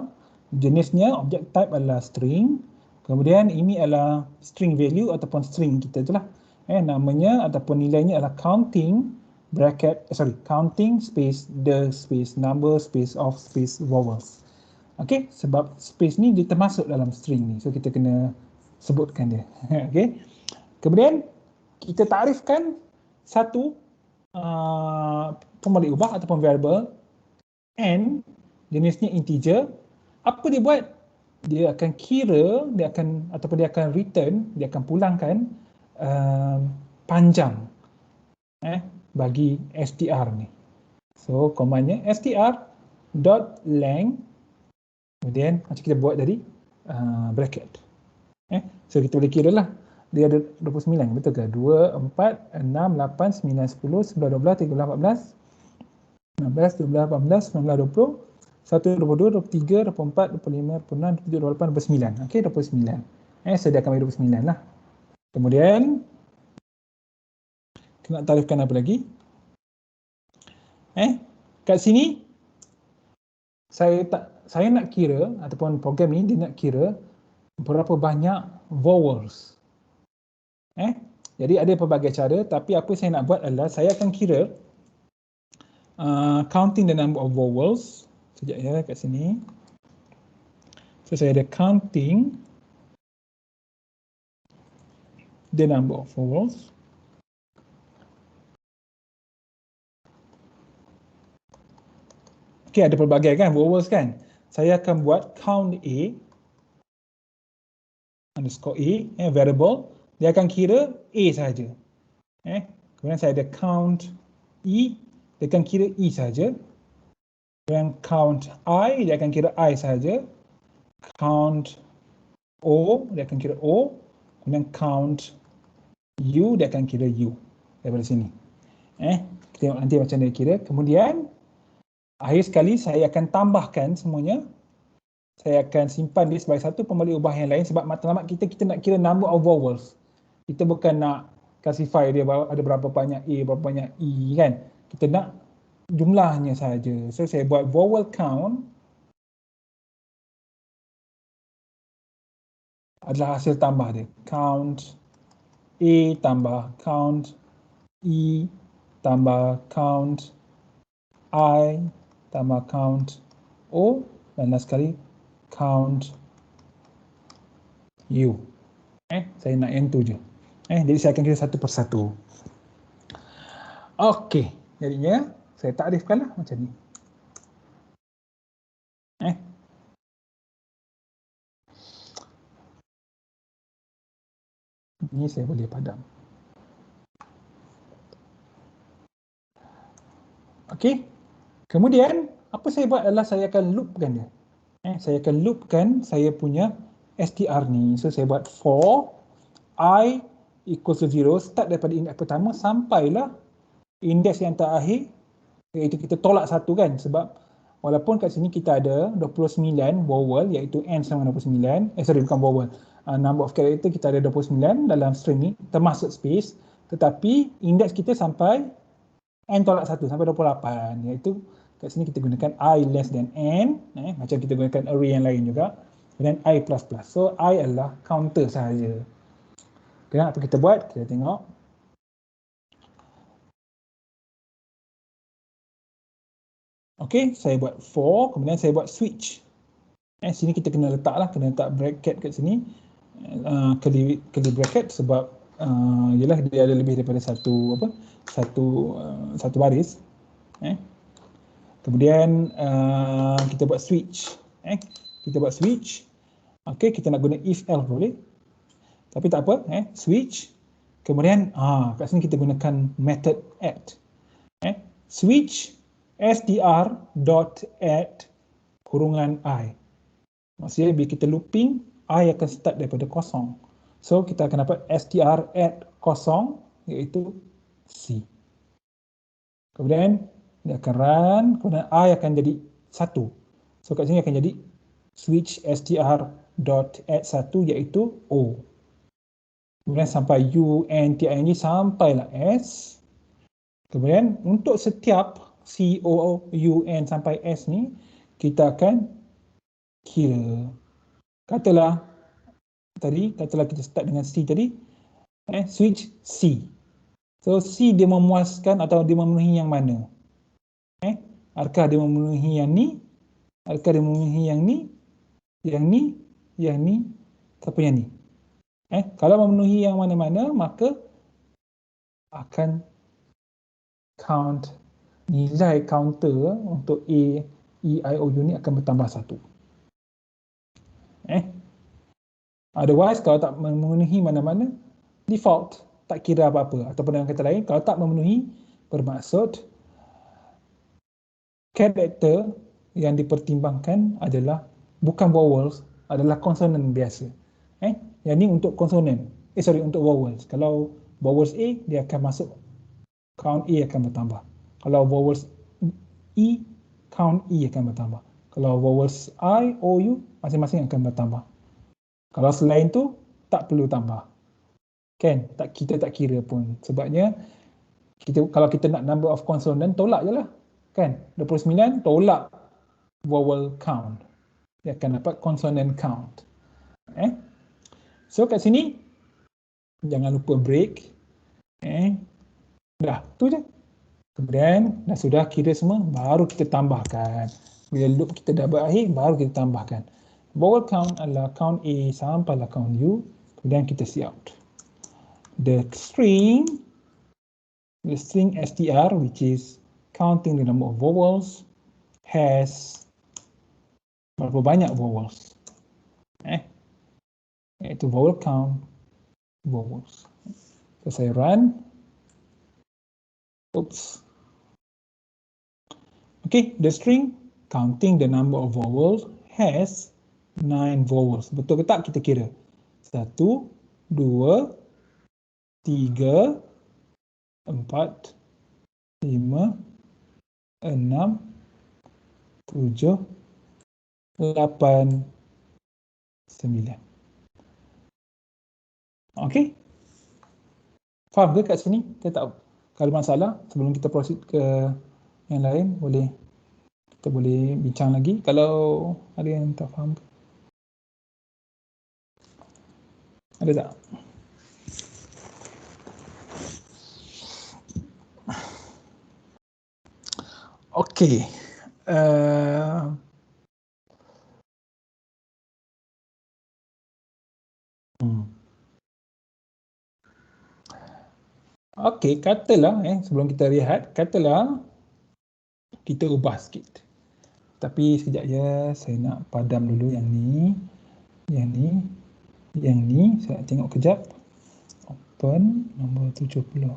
jenisnya object type adalah string. Kemudian ini adalah string value ataupun string kita itulah. Namanya ataupun nilainya adalah counting counting space the space number space of space vowels. Okey, sebab space ni dia termasuk dalam string ni. So kita kena sebutkan dia. Okey. Kemudian kita takrifkan satu pembalik ubah ataupun variable n, jenisnya integer. Apa dia buat? Dia akan kira, dia akan return, dia akan pulangkan panjang bagi str ni. So commandnya str.length, kemudian macam kita buat tadi bracket. So kita boleh kira lah, dia ada 29, betul ke? 2, 4, 6, 8, 9, 10, 11, 12, 13, 14, 16, 17, 18, 19, 20, 1, 22, 23, 24, 25, 26, 27, 28, 29. Okey, 29. So dia akan bagi 29 lah. Kemudian kita nak tarifkan apa lagi? Kat sini saya nak kira, ataupun program ni dia nak kira berapa banyak vowels. Jadi ada pelbagai cara, tapi apa saya nak buat adalah saya akan kira counting the number of vowels. Sekejap ya, kat sini. So saya ada counting the number of vowels. Okay, ada pelbagai kan vowels kan. Saya akan buat count A underscore A, variable. Dia akan kira A sahaja. Kemudian saya ada count E, dia akan kira E sahaja. Kemudian count I, dia akan kira I sahaja. Count O, dia akan kira O. Kemudian count U, dia akan kira U. Daripada sini. Kita tengok nanti macam dia kira. Kemudian akhir sekali saya akan tambahkan semuanya. Saya akan simpan dia sebagai satu pembalik ubah yang lain, sebab matlamat kita nak kira number of vowels. Kita bukan nak classify dia ada berapa banyak A, berapa banyak E kan. Kita nak jumlahnya saja. So saya buat vowel count adalah hasil tambah dia. Count A tambah count E tambah count I tambah count O, dan last sekali count U. Saya nak yang tu je. Jadi saya akan kira satu persatu. Okey, jadinya saya takrifkanlah macam ni. Ini saya boleh padam. Okey. Kemudian apa saya buat adalah saya akan loopkan dia. Saya akan loopkan saya punya str ni. So saya buat for I equals to 0, start daripada indeks pertama sampailah indeks yang terakhir, iaitu kita tolak satu kan, sebab walaupun kat sini kita ada 29 vowel, iaitu n sama 29, bukan vowel, number of character kita ada 29 dalam string ni, termasuk space, tetapi indeks kita sampai n tolak 1, sampai 28, iaitu kat sini kita gunakan I less than n, macam kita gunakan array yang lain juga, dan I plus plus. So I adalah counter sahaja. Okay, apa kita buat? Kita tengok. Okey, saya buat for, kemudian saya buat switch. Sini kita kena letak bracket kat sini, keli bracket, sebab ialah dia ada lebih daripada satu baris. Kemudian kita buat switch. Okey, kita nak guna if else boleh. Tapi tak apa, switch. Kemudian kat sini kita gunakan method add. Switch str.add kurungan I. Maksudnya bila kita looping, I akan start daripada kosong. So kita akan dapat str.add kosong, iaitu C. Kemudian dia akan run, kemudian I akan jadi 1. So kat sini akan jadi switch str.add 1, iaitu O. Kemudian sampai U, N, T, I, N, G, sampailah S. Kemudian untuk setiap C, O, U, N sampai S ni, kita akan kira. Katalah kita start dengan C tadi, switch C. So C dia memuaskan atau dia memenuhi yang mana? Adakah dia memenuhi yang ni? Adakah dia memenuhi yang ni? Yang ni? Yang ni? Ataupun yang ni? Kalau memenuhi yang mana-mana, maka akan count nilai counter untuk A, E, I, O, U ni akan bertambah 1. Otherwise, kalau tak memenuhi mana-mana, default, tak kira apa-apa. Ataupun dengan kata lain, kalau tak memenuhi, bermaksud karakter yang dipertimbangkan adalah bukan vowels, adalah konsonan biasa. Yang ni untuk konsonan. Untuk vowels. Kalau vowels A, dia akan masuk, count A akan bertambah. Kalau vowels E, count E akan bertambah. Kalau vowels I, O, U, masing-masing akan bertambah. Kalau selain tu, tak perlu tambah. Kan? Kita tak kira pun. Sebabnya, kalau kita nak number of consonant, tolak je lah. Kan? 29, tolak vowel count. Dia akan dapat consonant count. So, kat sini, jangan lupa break. Dah, tu je. Kemudian, dah sudah kira semua, baru kita tambahkan. Bila loop kita dah berakhir, baru kita tambahkan. Vowel count adalah count A sampailah count U. Kemudian kita see out. The string str, which is counting the number of vowels, has berapa banyak vowels? Iaitu vowel count vowels. So saya run. Oops. Okay, the string counting the number of vowels has 9 vowels. Betul ke tak kita kira? 1, 2, 3, 4, 5, 6, 7, 8, 9. Okey? Faham ke kat sini? Kita tak, kalau masalah, sebelum kita proceed ke yang lain, kita boleh bincang lagi. Kalau ada yang tak faham. Ada tak? Okey. Okey, katalah sebelum kita rehat, katalah kita ubah sikit. Tapi sekejap je, saya nak padam dulu yang ni, yang ni, yang ni. Saya nak tengok kejap. Open nombor 70.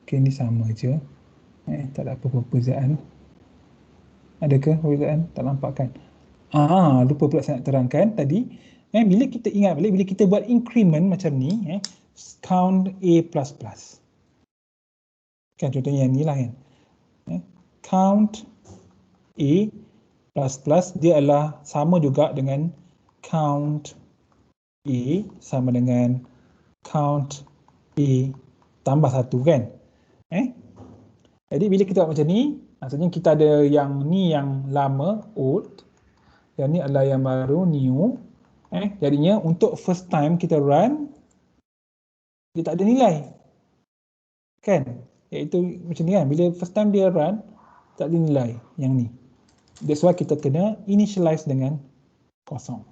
Okey, ni sama je. Tak ada apa-apa perbezaan. Adakah perbezaan? Tak nampak kan? Lupa pula saya nak terangkan tadi. Bila kita ingat balik, bila kita buat increment macam ni, count A++. Kan contohnya yang ni lah kan. Count A++, dia adalah sama juga dengan count A sama dengan count A tambah 1 kan. Jadi bila kita buat macam ni, maksudnya kita ada yang ni yang lama, old. Yang ni adalah yang baru, new. Jadinya untuk first time kita run, dia tak ada nilai. Kan? Iaitu macam ni kan, bila first time dia run, tak ada nilai yang ni. That's why kita kena initialize dengan kosong.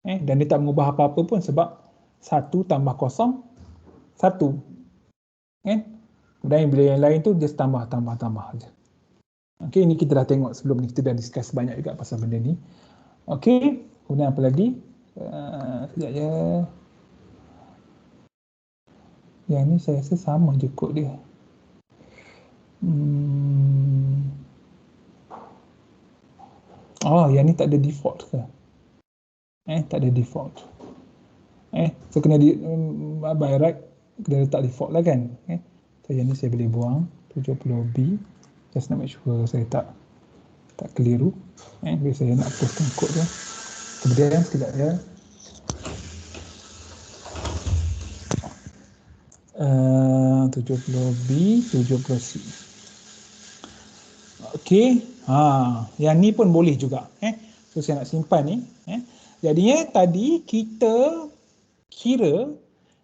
Dan dia tak mengubah apa-apa pun sebab 1 tambah kosong, 1. Dan bila yang lain tu, dia tambah je. Okay, ini kita dah tengok sebelum ni, kita dah discuss banyak juga pasal benda ni. Okay, kemudian apa lagi? Sekejap je. Yang ni saya rasa sama je kod dia. Yang ni tak ada default ke? Tak ada default. So kena by right, kena letak default lah kan? So yang ni saya boleh buang, 70B. Just nak make sure saya tak keliru. Bila saya nak postkan kod tu. Kemudian sekejap ya. 70B, 70C. Okey. Yang ni pun boleh juga. So saya nak simpan ni. Jadinya tadi kita kira,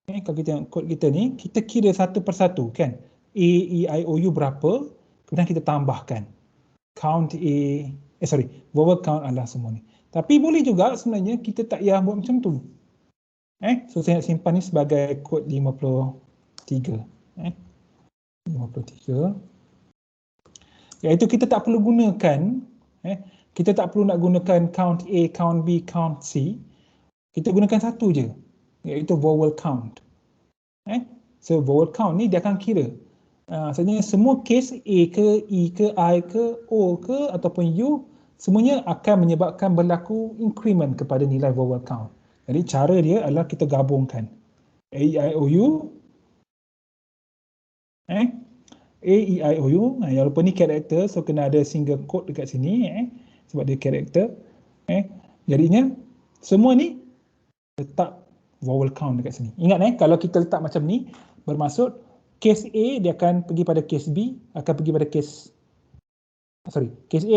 kalau kita tengok kod kita ni, kita kira satu persatu kan. A, E, I, O, U berapa, kemudian kita tambahkan. Count A, vowel count adalah semua ni. Tapi boleh juga sebenarnya kita tak payah buat macam tu. So saya nak simpan ni sebagai kod 53. 53. Iaitu kita tak perlu gunakan, kita tak perlu nak gunakan count A, count B, count C. Kita gunakan satu je, iaitu vowel count. So vowel count ni dia akan kira. Sebenarnya semua case A ke, E ke, I ke, O ke ataupun U, semuanya akan menyebabkan berlaku increment kepada nilai vowel count. Jadi cara dia adalah kita gabungkan A, E, I, O, U. A, E, I, O, U. Yang lupa ni karakter, so kena ada single quote dekat sini, sebab dia karakter. Jadinya semua ni letak vowel count dekat sini. Ingat kalau kita letak macam ni, bermaksud case A dia akan pergi pada case B, akan pergi pada case A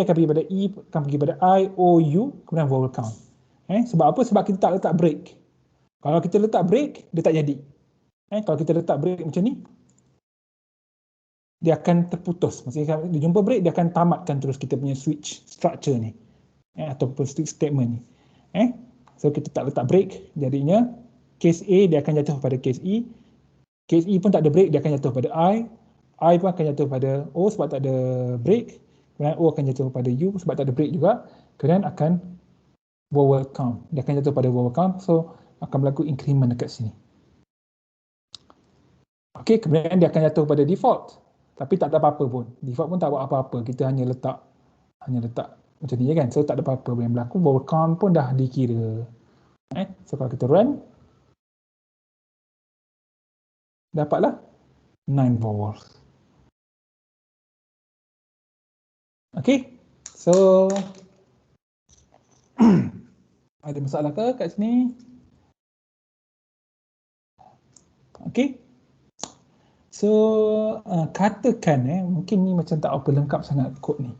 akan pergi pada E, akan pergi pada I, O, U, kemudian vowel count. Sebab apa? Sebab kita tak letak break. Kalau kita letak break, dia tak jadi. Kalau kita letak break macam ni, dia akan terputus. Maksudnya kalau dia jumpa break, dia akan tamatkan terus kita punya switch structure ni. Ataupun switch statement ni. So kita tak letak break, jadinya case A dia akan jatuh pada case E. Case E pun tak ada break, dia akan jatuh pada I pun akan jatuh pada O sebab tak ada break. Kemudian O akan jatuh pada U sebab tak ada break juga. Kemudian akan vowel count. Dia akan jatuh pada vowel count, so akan berlaku increment dekat sini. Okey, kemudian dia akan jatuh pada default. Tapi tak ada apa-apa pun. Default pun tak buat apa-apa. Kita hanya letak macam ni kan. So tak ada apa-apa yang berlaku. Vowel count pun dah dikira. So kalau kita run, dapatlah 9 vowels. Okey. So ada masalah ke kat sini? Okey. So katakan mungkin ni macam tak apa lengkap sangat kod ni.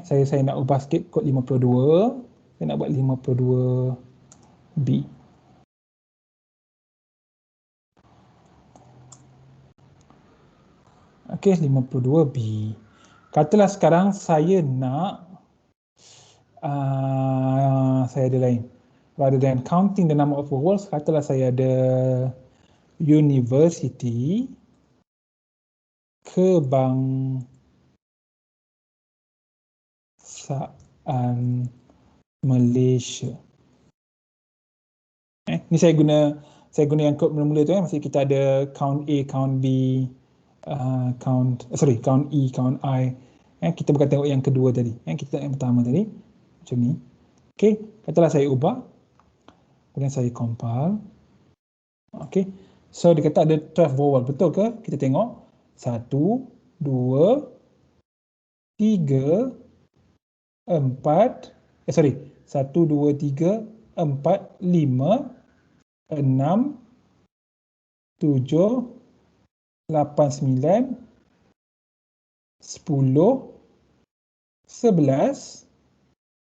Saya nak ubah sikit kod 52. Saya nak buat 52B. Okey, 52B. Katalah sekarang saya nak saya ada lain. Rather than counting the number of vowels, katalah saya ada university kebangsaan Malaysia. Ni saya guna yang kod mula-mula tu maksud kita ada count A, count B, count E, count I. Kita bukan tengok yang kedua tadi. Kita tengok yang pertama tadi. Macam ni. Okey, katalah saya ubah. Kemudian saya compile. Okey. So dia kata ada 12 vowel, betul ke? Kita tengok 1, 2, 3, 4, 1, 2, 3, 4, 5, 6, 7, 8, 9, 10, 11,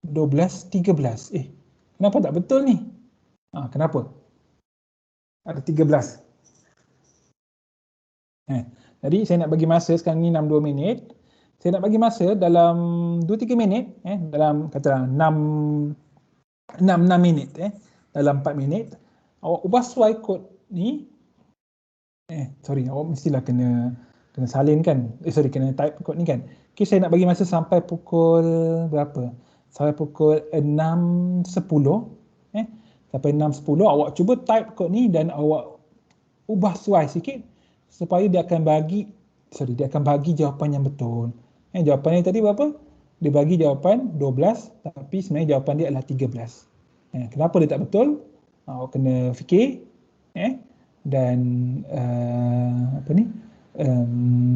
12, 13. Kenapa tak betul ni? Kenapa? Ada 13. Jadi saya nak bagi masa sekarang ni 62 minit. Saya nak bagi masa dalam 2-3 minit, dalam katalah 6 minit, dalam 4 minit, awak ubah sesuai kod ni. Awak mestilah kena salin kan? Kena type kod ni kan? Okay, saya nak bagi masa sampai pukul berapa? Sampai pukul 6.10. Sampai 6.10 awak cuba type kod ni dan awak ubah sesuai sikit supaya dia akan bagi jawapan yang betul. Jawapan dia tadi berapa? Dia bagi jawapan 12 tapi sebenarnya jawapan dia adalah 13. Kenapa dia tak betul? Awak kena fikir dan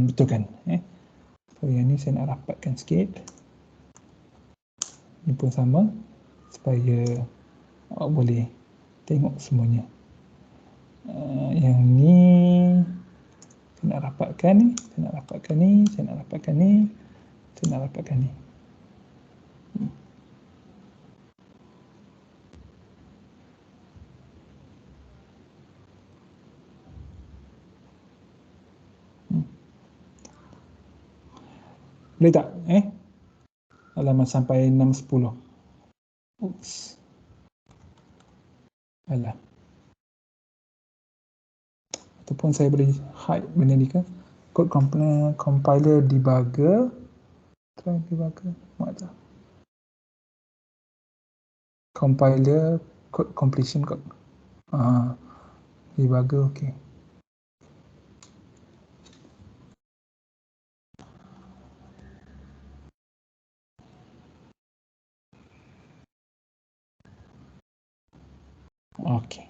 betulkan. So yang ni saya nak rapatkan sikit. Ini pun sama supaya awak boleh tengok semuanya. Yang ni saya nak rapatkan ni, saya nak rapatkan ni, saya nak rapatkan ni, saya nak rapatkan ni. Boleh tak? Alamak, sampai 6.10. Oops. Alah. Ataupun saya boleh hide benda ni ke? Code compiler debugger. Try debugger. Muat tak? Compiler code completion code. Debugger, okey. Okey.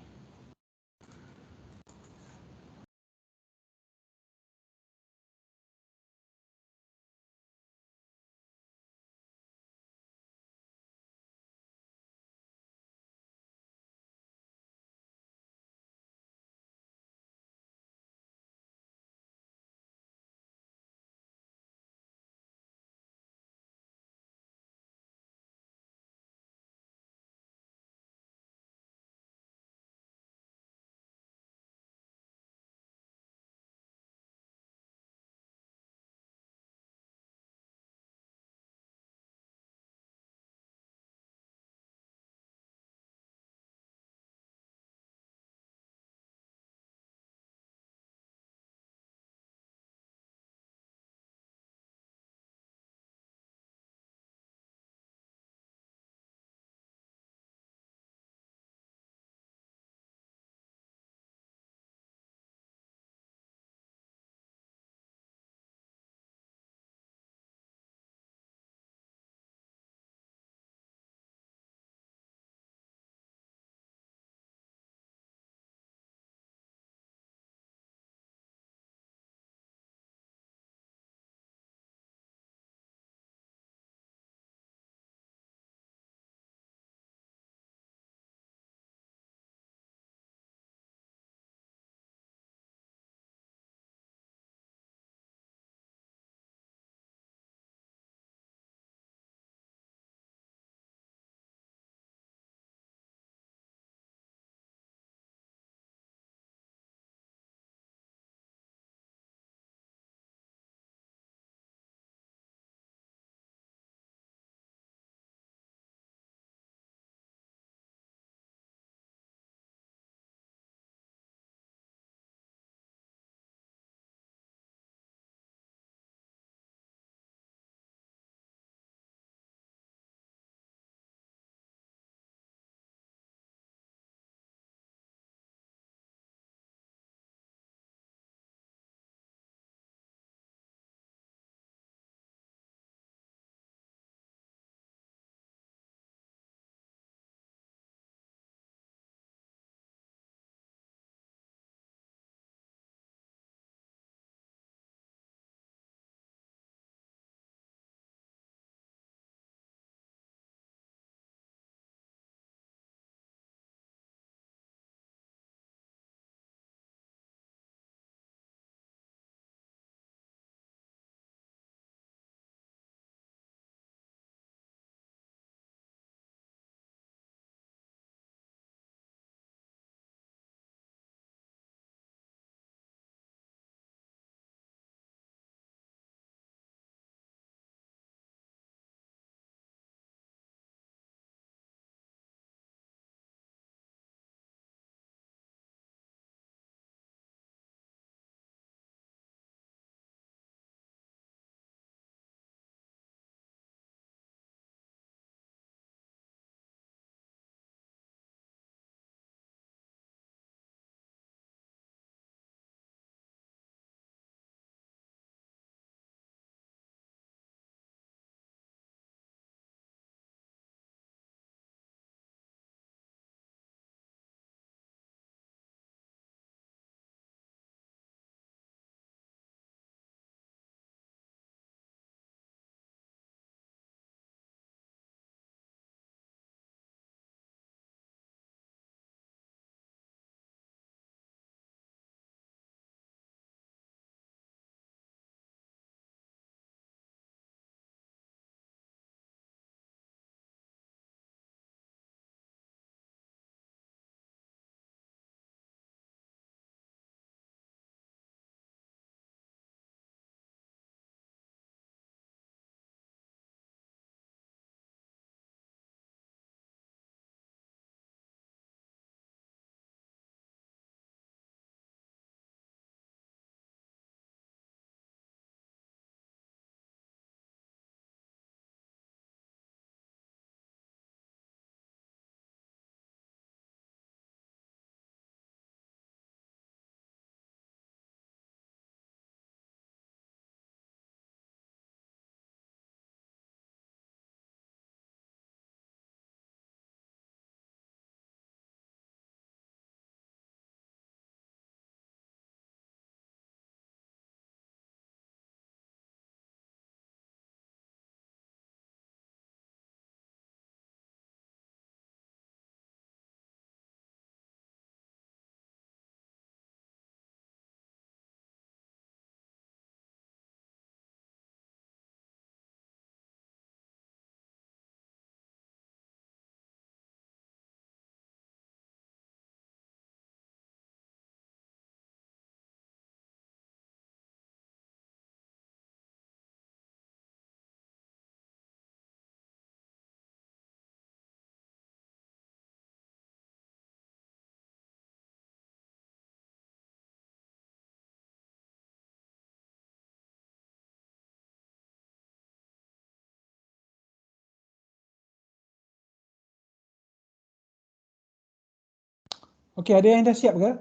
Okey, ada yang dah siap ke?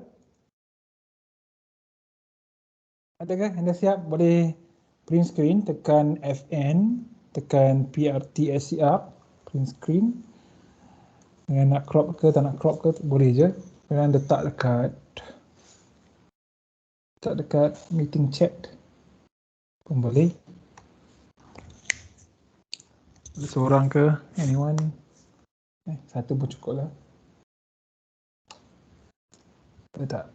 Ada ke? Yang dah siap? Boleh print screen, tekan FN, tekan PRTSCR, print screen. Dengan nak crop ke, tak nak crop ke, boleh je. Dengan letak dekat meeting chat pun boleh. Seorang ke, anyone. Satu pun cukup lah. Boleh tak?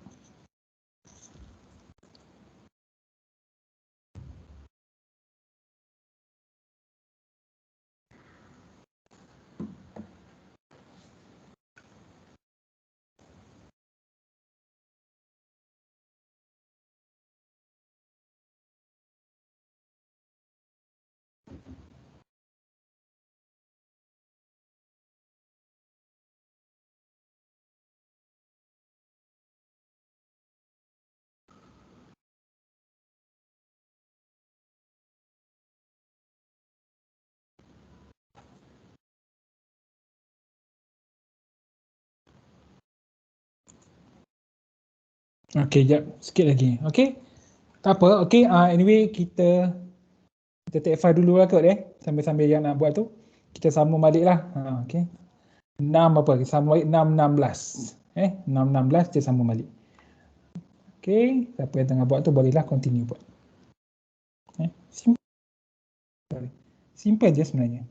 Okey, jap. Sikit lagi. Okey. Tak apa. Okey, anyway kita take file dulu lah kot sambil-sambil yang nak buat tu. Kita sambung balik lah. Okey. 6 apa? Kita sambung balik 6.16. 6.16 kita sambung balik. Okey, siapa yang tengah buat tu bolehlah continue buat. Simple. Simple je sebenarnya.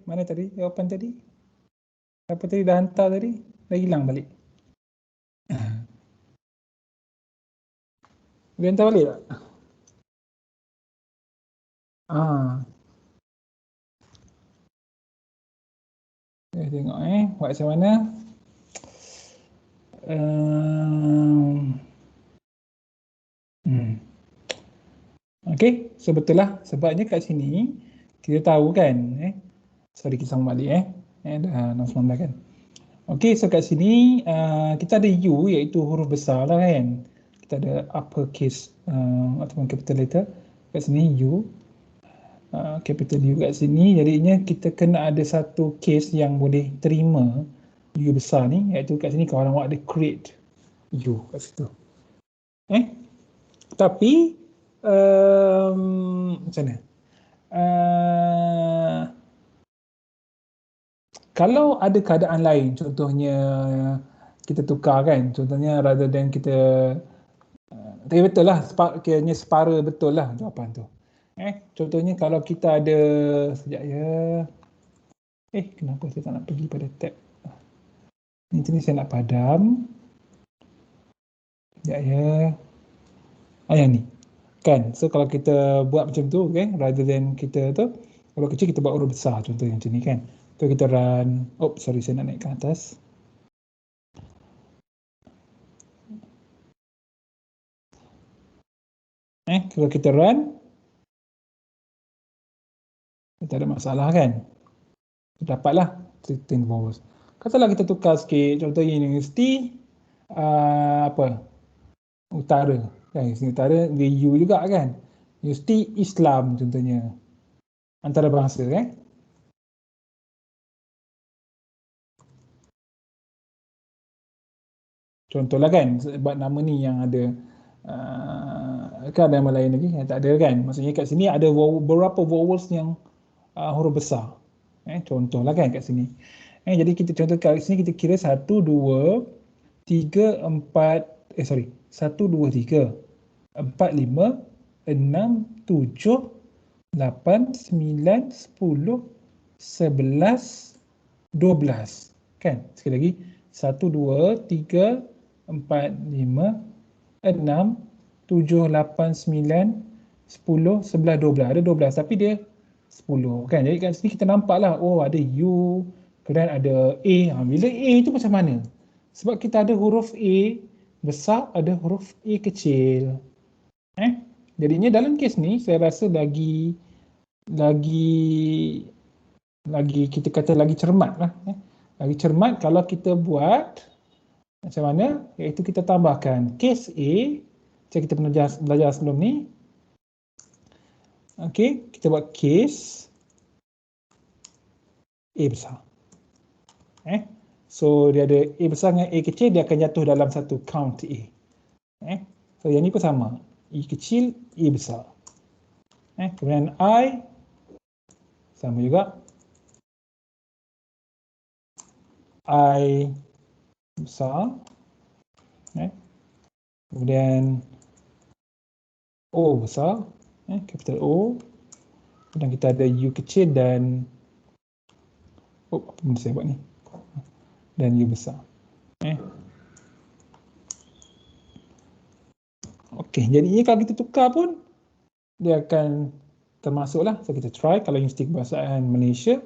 Mana tadi jawapan tadi? Apa tadi dah hantar tadi? Dah hilang balik. Dia hantar balik tak? Kita tengok buat macam mana. Okey, so betul lah. Sebabnya kat sini kita tahu kan, sorry kita sambung balik dah 6.19 kan. Okey, so kat sini kita ada U iaitu huruf besar lah kan. Kita ada uppercase ataupun capital letter. Kat sini U, capital U kat sini. Jadinya kita kena ada satu case yang boleh terima U besar ni, iaitu kat sini kalau awak ada create U kat situ. Tapi macam mana? Kalau ada keadaan lain, contohnya kita tukar kan, contohnya rather than kita tapi betul lah, kiranya separa betul lah jawapan tu. Contohnya kalau kita ada, sekejap ya. Kenapa saya tak nak pergi pada tab? Ni saya nak padam. Sekejap ya. Yang ni. Kan, so kalau kita buat macam tu, okay, rather than kita tu, kalau kecil kita buat huruf besar, contohnya macam ni kan. So kita run, sorry saya nak naik ke atas. Kalau kita run, tak ada masalah kan. Dapatlah 13 vowels. Katalah kita tukar sikit, contohnya universiti utara kan, universiti utara dia U juga kan. Universiti Islam contohnya, antarabangsa kan. Contohlah kan, sebab nama ni yang ada kan ada nama lain lagi yang tak ada kan. Maksudnya kat sini ada beberapa vowels yang huruf besar. Contohlah kan kat sini. Jadi kita contoh kat sini kita kira 1, 2, 3, 4 1, 2, 3 4, 5, 6, 7, 8, 9, 10, 11, 12 kan. Sekali lagi 1, 2, 3, 4, 5, 6, 7, 8, 9, 10, 11, 12. Ada 12 tapi dia 10 kan. Jadi kat sini kita nampak lah, ada U, kemudian ada A. Bila A tu macam mana? Sebab kita ada huruf A besar, ada huruf A kecil. Jadinya dalam kes ni saya rasa lagi kita kata lagi cermat lah. Lagi cermat kalau kita buat macam mana? Iaitu kita tambahkan case A, macam kita pernah belajar sebelum ni. Okey, kita buat case A besar. So dia ada A besar dengan A kecil, dia akan jatuh dalam satu count A. So yang ni pun sama. E kecil, E besar. Kemudian I sama juga. I besar. Kemudian O besar. Capital O. Dan kita ada U kecil dan apa benda saya buat ni? Dan U besar. Okey, jadinya kalau kita tukar pun dia akan termasuklah. So kita try kalau Universiti Kebahasaan Malaysia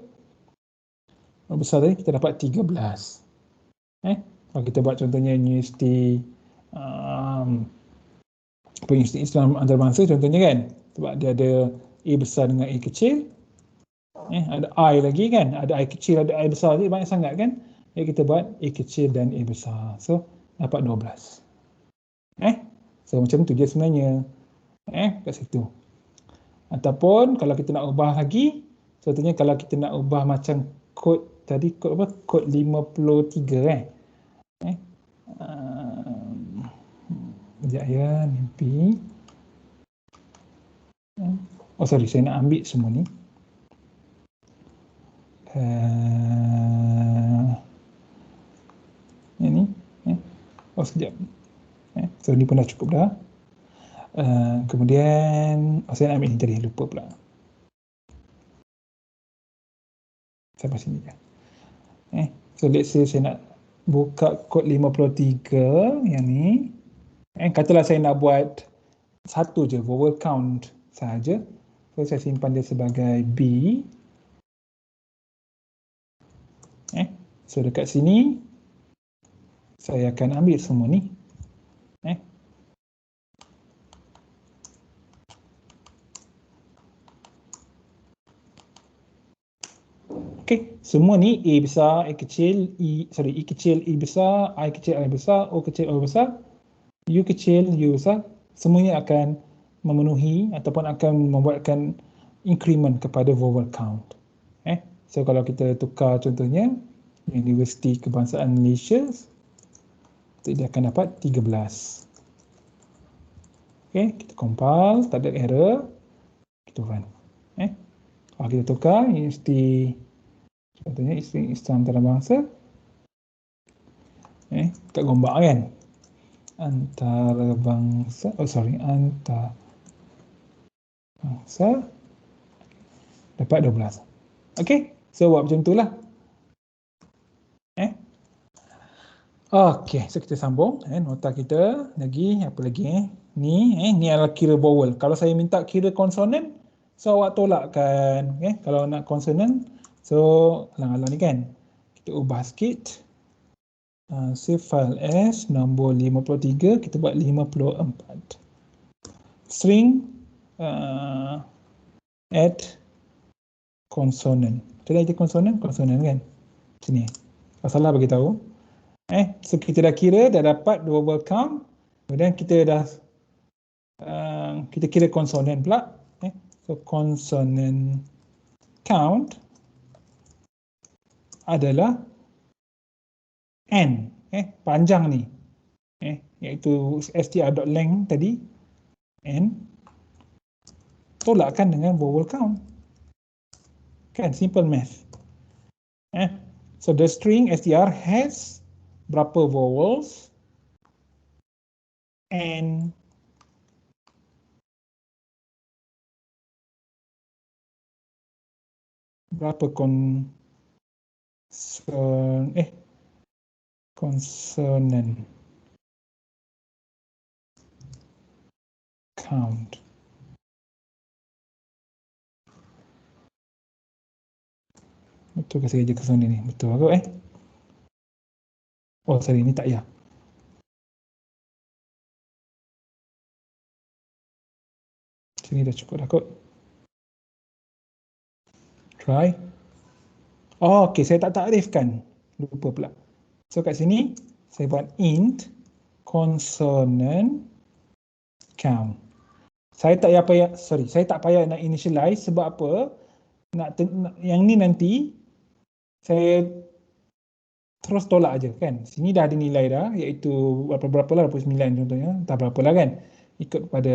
besar tadi kita dapat 13. Kalau kita buat contohnya Universiti Universiti Islam Antarabangsa contohnya kan, sebab dia ada A besar dengan A kecil, ada I lagi kan, ada I kecil, ada I besar, jadi banyak sangat kan. Jadi kita buat A kecil dan A besar, so dapat 12. So macam tu je sebenarnya kat situ. Ataupun kalau kita nak ubah lagi, contohnya kalau kita nak ubah macam kod tadi, kod apa? Kod 53 sekejap ya, mimpi. Sorry, saya nak ambil semua ni. Ini. Sekejap. So ni pun dah cukup dah. Kemudian saya nak ambil ni tadi, lupa pula. Sampai sini je. So let's say saya nak buka kod 53 yang ni. Katalah saya nak buat satu je, vowel count sahaja. So saya simpan dia sebagai B. So dekat sini saya akan ambil semua ni. Okey, semua ni A besar, A kecil, E kecil, E besar, I kecil, I besar, O kecil, O besar, U kecil, U besar, semuanya akan memenuhi ataupun akan membuatkan increment kepada vowel count. So kalau kita tukar contohnya Universiti Kebangsaan Malaysia, dia akan dapat 13. Okey, kita compile, tak ada error, kita run. Kalau kita tukar Universiti, contohnya Islam Antarabangsa, tak gombak kan, antarabangsa, antarabangsa dapat 12. Okey, so buat macam itulah. Okey, so kita sambung. Nota kita lagi, apa lagi ni adalah kira vowel. Kalau saya minta kira konsonan, so awak tolakkan. Kalau nak konsonan, so alang-alang ni kan, kita ubah sikit. Save file as nombor 53, kita buat 54. String add konsonan. Tadi ada konsonan kan? Sini. Kalau salah bagi tahu. So kita dah kira, dah dapat vowel count. Kemudian kita dah kita kira konsonan pula. So konsonan count adalah N, panjang ni, iaitu str.length tadi, N, tolakkan dengan vowel count. Kan, simple math. So the string str has berapa vowels and berapa consonant count. Betul ke saya kerja consonant ni? Betul ke Oh sorry, ni tak ya. Sini dah cukup dah kot. Try. Oh, okey, saya tak takrifkan. Lupa pula. So kat sini saya buat int consonant count. Saya tak payah nak initialize sebab apa? Yang ni nanti saya terus tolak aja kan. Sini dah ada nilai dah, iaitu berapa lah, 29 contohnya, tak berapa lah kan. Ikut pada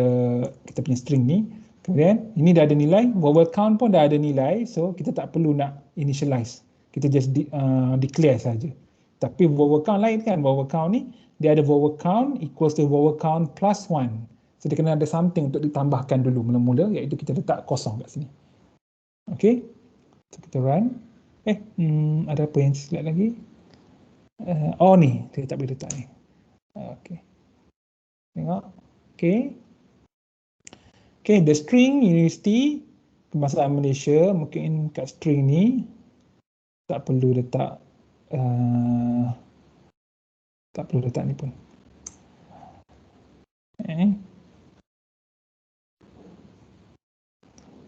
kita punya string ni. Kemudian ini dah ada nilai, vowel count pun dah ada nilai, so kita tak perlu nak initialize. Kita just declare saja. Tapi vowel count lain kan, vowel count ni dia ada vowel count equals to vowel count plus 1. So dia kena ada something untuk ditambahkan dulu mula-mula, iaitu kita letak kosong kat sini. Okay, so kita run. Ada apa yang silap lagi? Oh ni, saya tak boleh letak ni. Okay, tengok. Okay, the string Universiti Kebangsaan Malaysia, mungkin kat string ni tak perlu letak ni pun.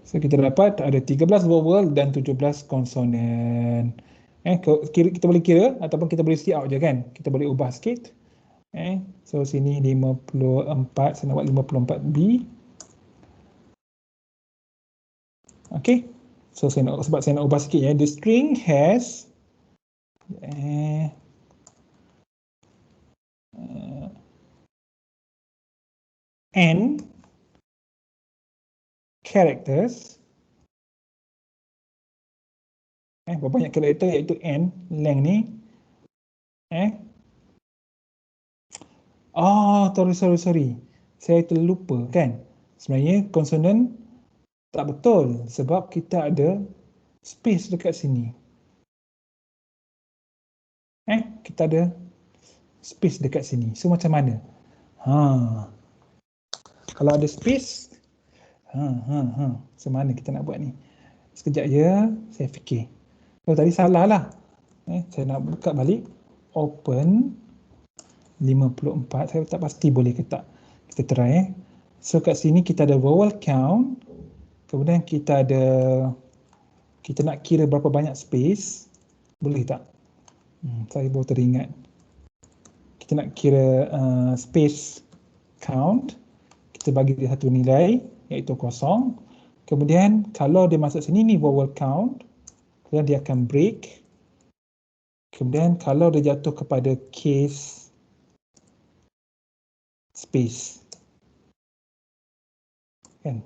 So kita dapat ada 13 vowel dan 17 konsonan. Kita boleh kira ataupun kita boleh see out je kan. Kita boleh ubah sikit. So sini 54, saya nak buat 54B. Okay. So sebab saya nak ubah sikit ya. The string has n characters. Berapa banyak karakter iaitu n, length ni. Sorry. Saya terlupa kan. Sebenarnya konsonan tak betul sebab kita ada space dekat sini. kita ada space dekat sini. So macam mana? Kalau ada space, macam mana kita nak buat ni? Sekejap ya, saya fikir. Tadi salah lah. Saya nak buka balik. Open 54. Saya tak pasti boleh ke tak. Kita try. So kat sini kita ada vowel count. Kemudian kita nak kira berapa banyak space. Boleh tak? Saya baru teringat. Kita nak kira space count. Kita bagi dia satu nilai, iaitu 0. Kemudian kalau dia masuk sini, ni vowel count. Kemudian dia akan break. Kemudian kalau dia jatuh kepada case space. Kan?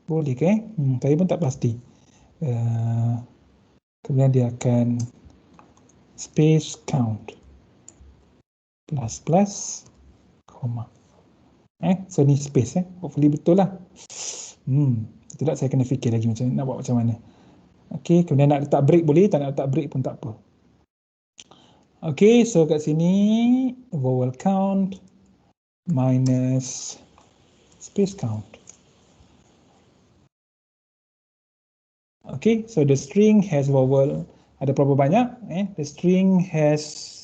Boleh ke? Saya pun tak pasti. Kemudian dia akan space count. Plus, koma. So ni space. Hopefully betul lah. Itulah saya kena fikir lagi nak buat macam mana. Okey, kemudian nak letak break boleh, tak nak letak break pun tak apa. Okey, so kat sini vowel count minus space count. Okay, so the string has vowel. Ada berapa banyak? The string has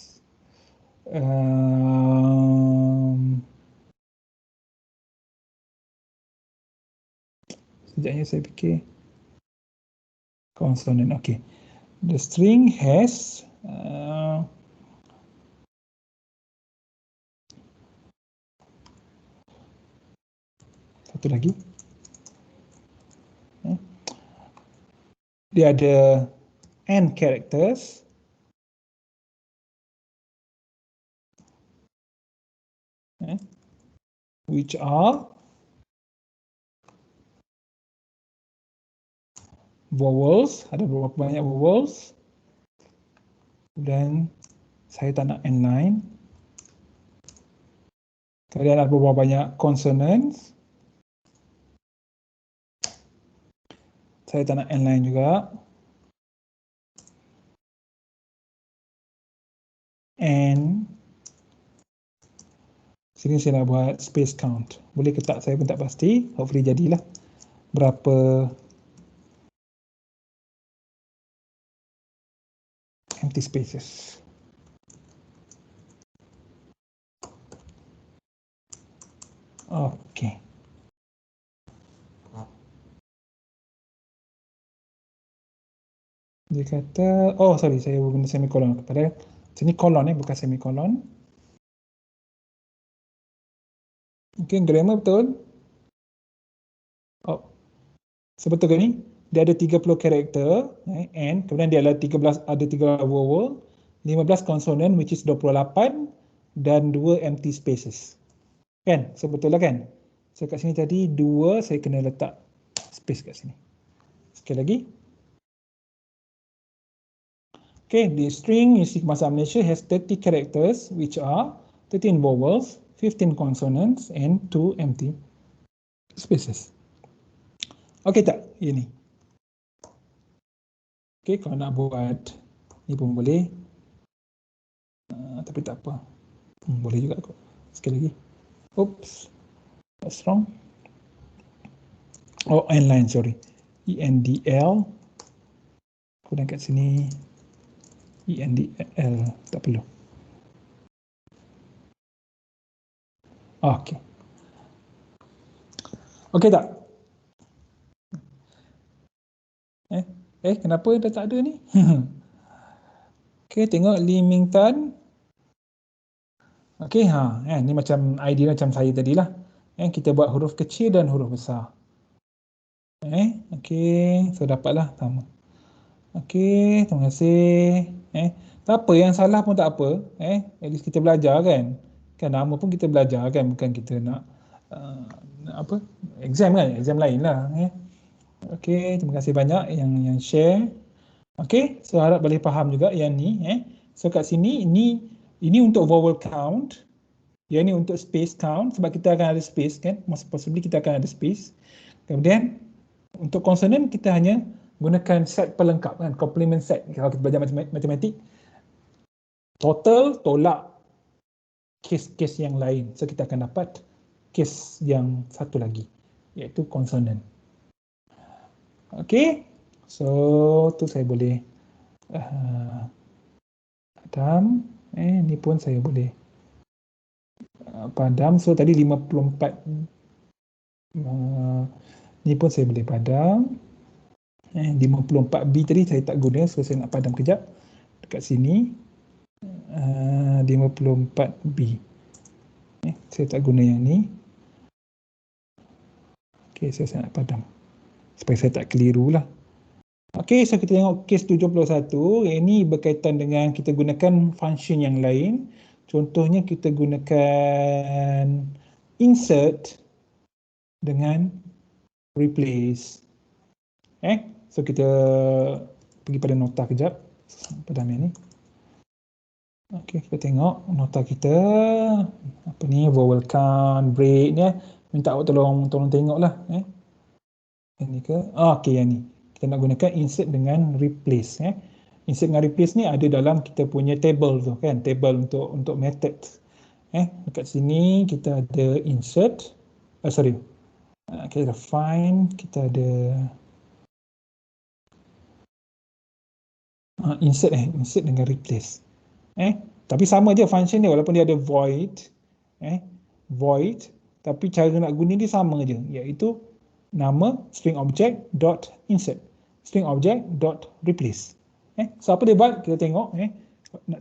sekejapnya saya fikir. Consonant, okay. The string has satu lagi. Dia ada n characters. Which are vowels. Ada berapa banyak vowels. Dan saya tak nak n line. Kemudian ada berapa banyak consonants. Saya tak nak n line juga. And sini saya nak buat space count. Boleh ke tak? Saya pun tak pasti. Hopefully jadilah. Berapa empty spaces. Okay. Dia kata, saya guna semicolon kepada sini kolon bukan semicolon. Mungkin grammar betul. Sebetul ke ni? Dia ada 30 karakter, and kemudian dia ada 13 vowel, 15 consonant which is 28 dan 2 empty spaces. Kan? Sebetul lah kan? So kat sini tadi 2, saya kena letak space kat sini. Sekali lagi. Okay, the string using Bahasa Malaysia has 30 characters which are 13 vowels, 15 consonants and 2 empty spaces. Okay tak? Ini. Okay, kalau nak buat ni pun boleh. Tapi tak apa. Boleh juga kok. Sekali lagi. Oops. That's wrong. N-line, sorry. ENDL. Kemudian kat sini ENDL. Tak perlu. Okay. Okay tak? Kenapa dah tak ada ni? Okay, tengok Lee Ming Tan. Okay, ni macam idea macam saya tadi lah. Kita buat huruf kecil dan huruf besar. Okay, so dapatlah sama. Okay, terima kasih. Tak apa, yang salah pun tak apa. At least kita belajar kan. Kan nama pun kita belajar kan, bukan kita nak exam kan, exam lain lah. Okay, terima kasih banyak yang share. Okay, so harap boleh faham juga yang ni. So kat sini, ini untuk vowel count. Yang ni untuk space count, sebab kita akan ada space kan. Possibly kita akan ada space. Kemudian, untuk consonant, kita hanya gunakan set pelengkap kan, complement set. Kalau kita belajar matematik, total tolak kes-kes yang lain. So kita akan dapat kes yang satu lagi, iaitu consonant. Okay, so tu saya boleh padam. Ni pun saya boleh padam. So tadi 54 ni pun saya boleh padam. 54B tadi saya tak guna, so saya nak padam kejap dekat sini. 54B saya tak guna yang ni. Okay, so saya nak padam supaya saya tak keliru lah. Okay, so kita tengok kes 71. Yang ini berkaitan dengan kita gunakan function yang lain. Contohnya kita gunakan insert dengan replace. So kita pergi pada nota kejap. Padam yang ni. Okay, kita tengok nota kita. Apa ni, vowel count, break ni. Minta awak tolong tengok lah. Yang ni ke? Okay, yang ni. Kita nak gunakan insert dengan replace. Insert dengan replace ni ada dalam kita punya table tu kan, table untuk method. Dekat sini kita ada insert. Kita ada find, kita ada insert dengan replace. Tapi sama je function dia, walaupun dia ada void, tapi cara nak guna dia sama je, iaitu nama string object dot insert, string object dot replace. So apa dia buat, kita tengok.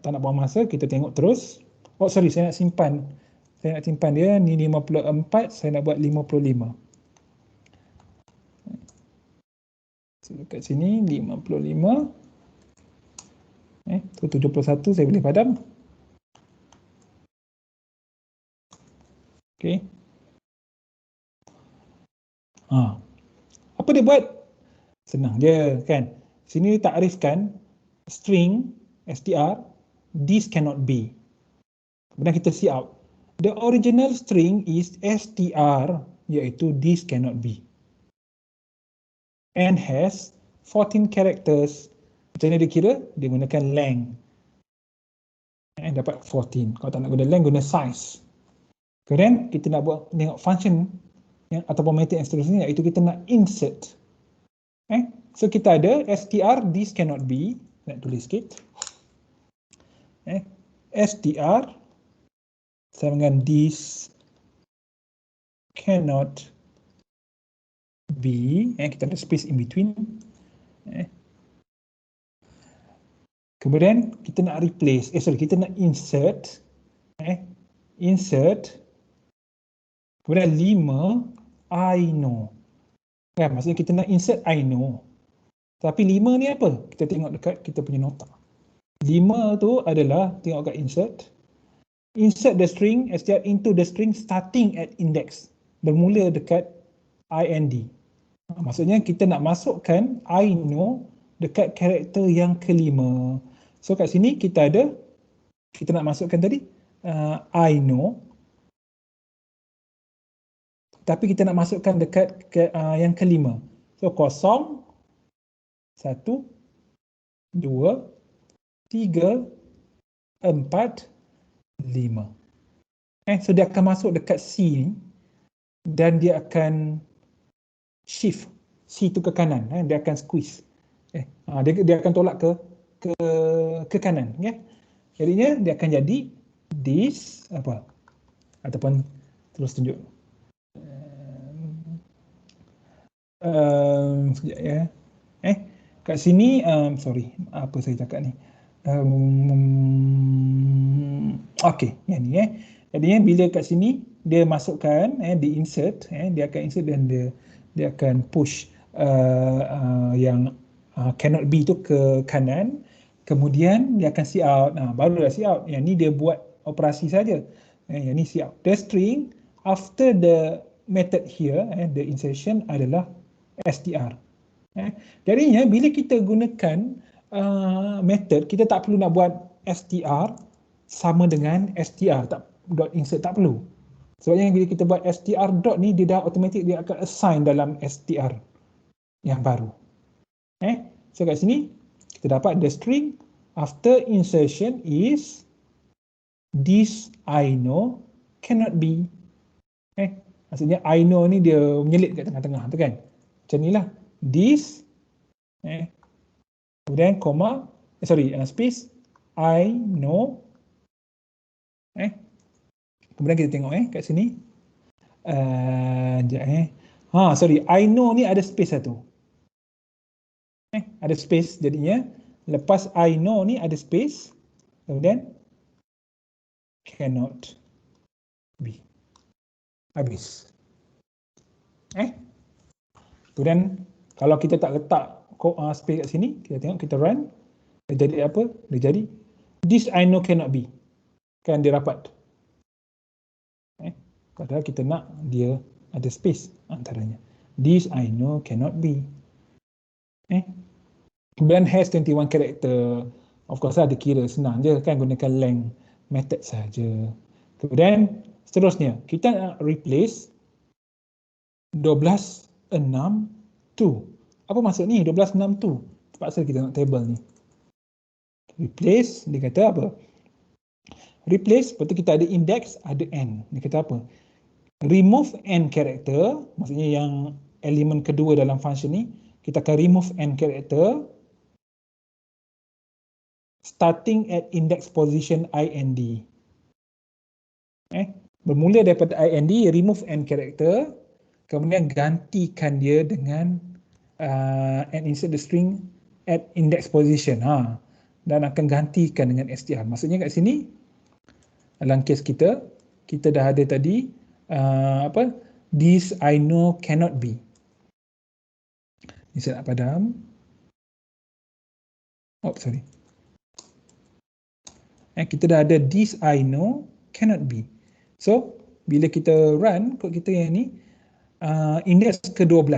Tak nak buang masa, kita tengok terus. Saya nak simpan dia ni 54, saya nak buat 55. So dekat sini 55. Tu 71 saya boleh padam. Okay. Apa dia buat? Senang je kan. Sini takrifkan string str, this cannot be. Kemudian kita see out. The original string is str, iaitu this cannot be, and has 14 characters. Macam mana dia kira? Dia gunakan length. Dapat 14. Kalau tak nak guna length, guna size. Kemudian kita nak buat tengok function ataupun method yang seterusnya, iaitu kita nak insert. So kita ada str this cannot be. Nak tulis sikit. Str sama dengan this cannot be. Kita ada space in between. Kemudian kita nak replace, kita nak insert. Insert. Kemudian 5, I know. Maksudnya kita nak insert I know. Tapi 5 ni apa? Kita tengok dekat kita punya nota. 5 tu adalah, tengok kat insert. Insert the string str into the string starting at index. Bermula dekat IND. Maksudnya kita nak masukkan I know dekat karakter yang kelima. So kat sini kita nak masukkan tadi I know. Tapi kita nak masukkan dekat yang kelima. So 0, 1, 2, 3, 4, 5. So dia akan masuk dekat C ni dan dia akan shift C tu ke kanan. Dia akan squeeze. Dia akan tolak ke kanan. Jadinya dia akan jadi this apa? Ataupun terus tunjuk. Sekejap ya. Kat sini, apa saya cakap ni? Okey, yang ni Jadinya bila kat sini dia masukkan, di insert, dia akan insert dan dia akan push yang cannot be tu ke kanan. Kemudian dia akan see out. Barulah see out. Yang ni dia buat operasi saja. Yang ni see out. The string after the method here, the insertion adalah str. Jadinya bila kita gunakan method, kita tak perlu nak buat str sama dengan str dot insert, tak perlu. Sebabnya bila kita buat str dot ni, dia dah automatic dia akan assign dalam str yang baru. So kat sini kita dapat the string after insertion is this I know cannot be. Maksudnya I know ni dia menyelit kat tengah-tengah tu kan. Macam ni lah. This, kemudian koma, space, I know. Kemudian kita tengok kat sini. I know ni ada space satu. Ada space jadinya. Lepas I know ni ada space. Kemudian cannot be. Habis. Kemudian kalau kita tak letak space kat sini, kita tengok, kita run. Dia jadi apa? Dia jadi this I know cannot be. Kan dia rapat. Padahal kita nak dia ada space antaranya. This I know cannot be. Kemudian has 21 character. Of course lah, dia kira senang je kan, gunakan length method saja. Kemudian seterusnya kita nak replace 12, 6, 2. Apa maksud ni 12, 6, 2? Terpaksa kita nak table ni. Replace, dia kata apa? Replace, betul kita ada index, ada n. Dia kata apa? Remove n character, maksudnya yang elemen kedua dalam function ni, kita akan remove n character starting at index position ind. Bermula daripada ind, remove n character, kemudian gantikan dia dengan and insert the string at index position. Dan akan gantikan dengan str. Maksudnya kat sini, dalam case kita dah ada tadi this I know cannot be. Ini saya nak padam. Kita dah ada this I know cannot be. So bila kita run kod kita yang ni, index ke-12,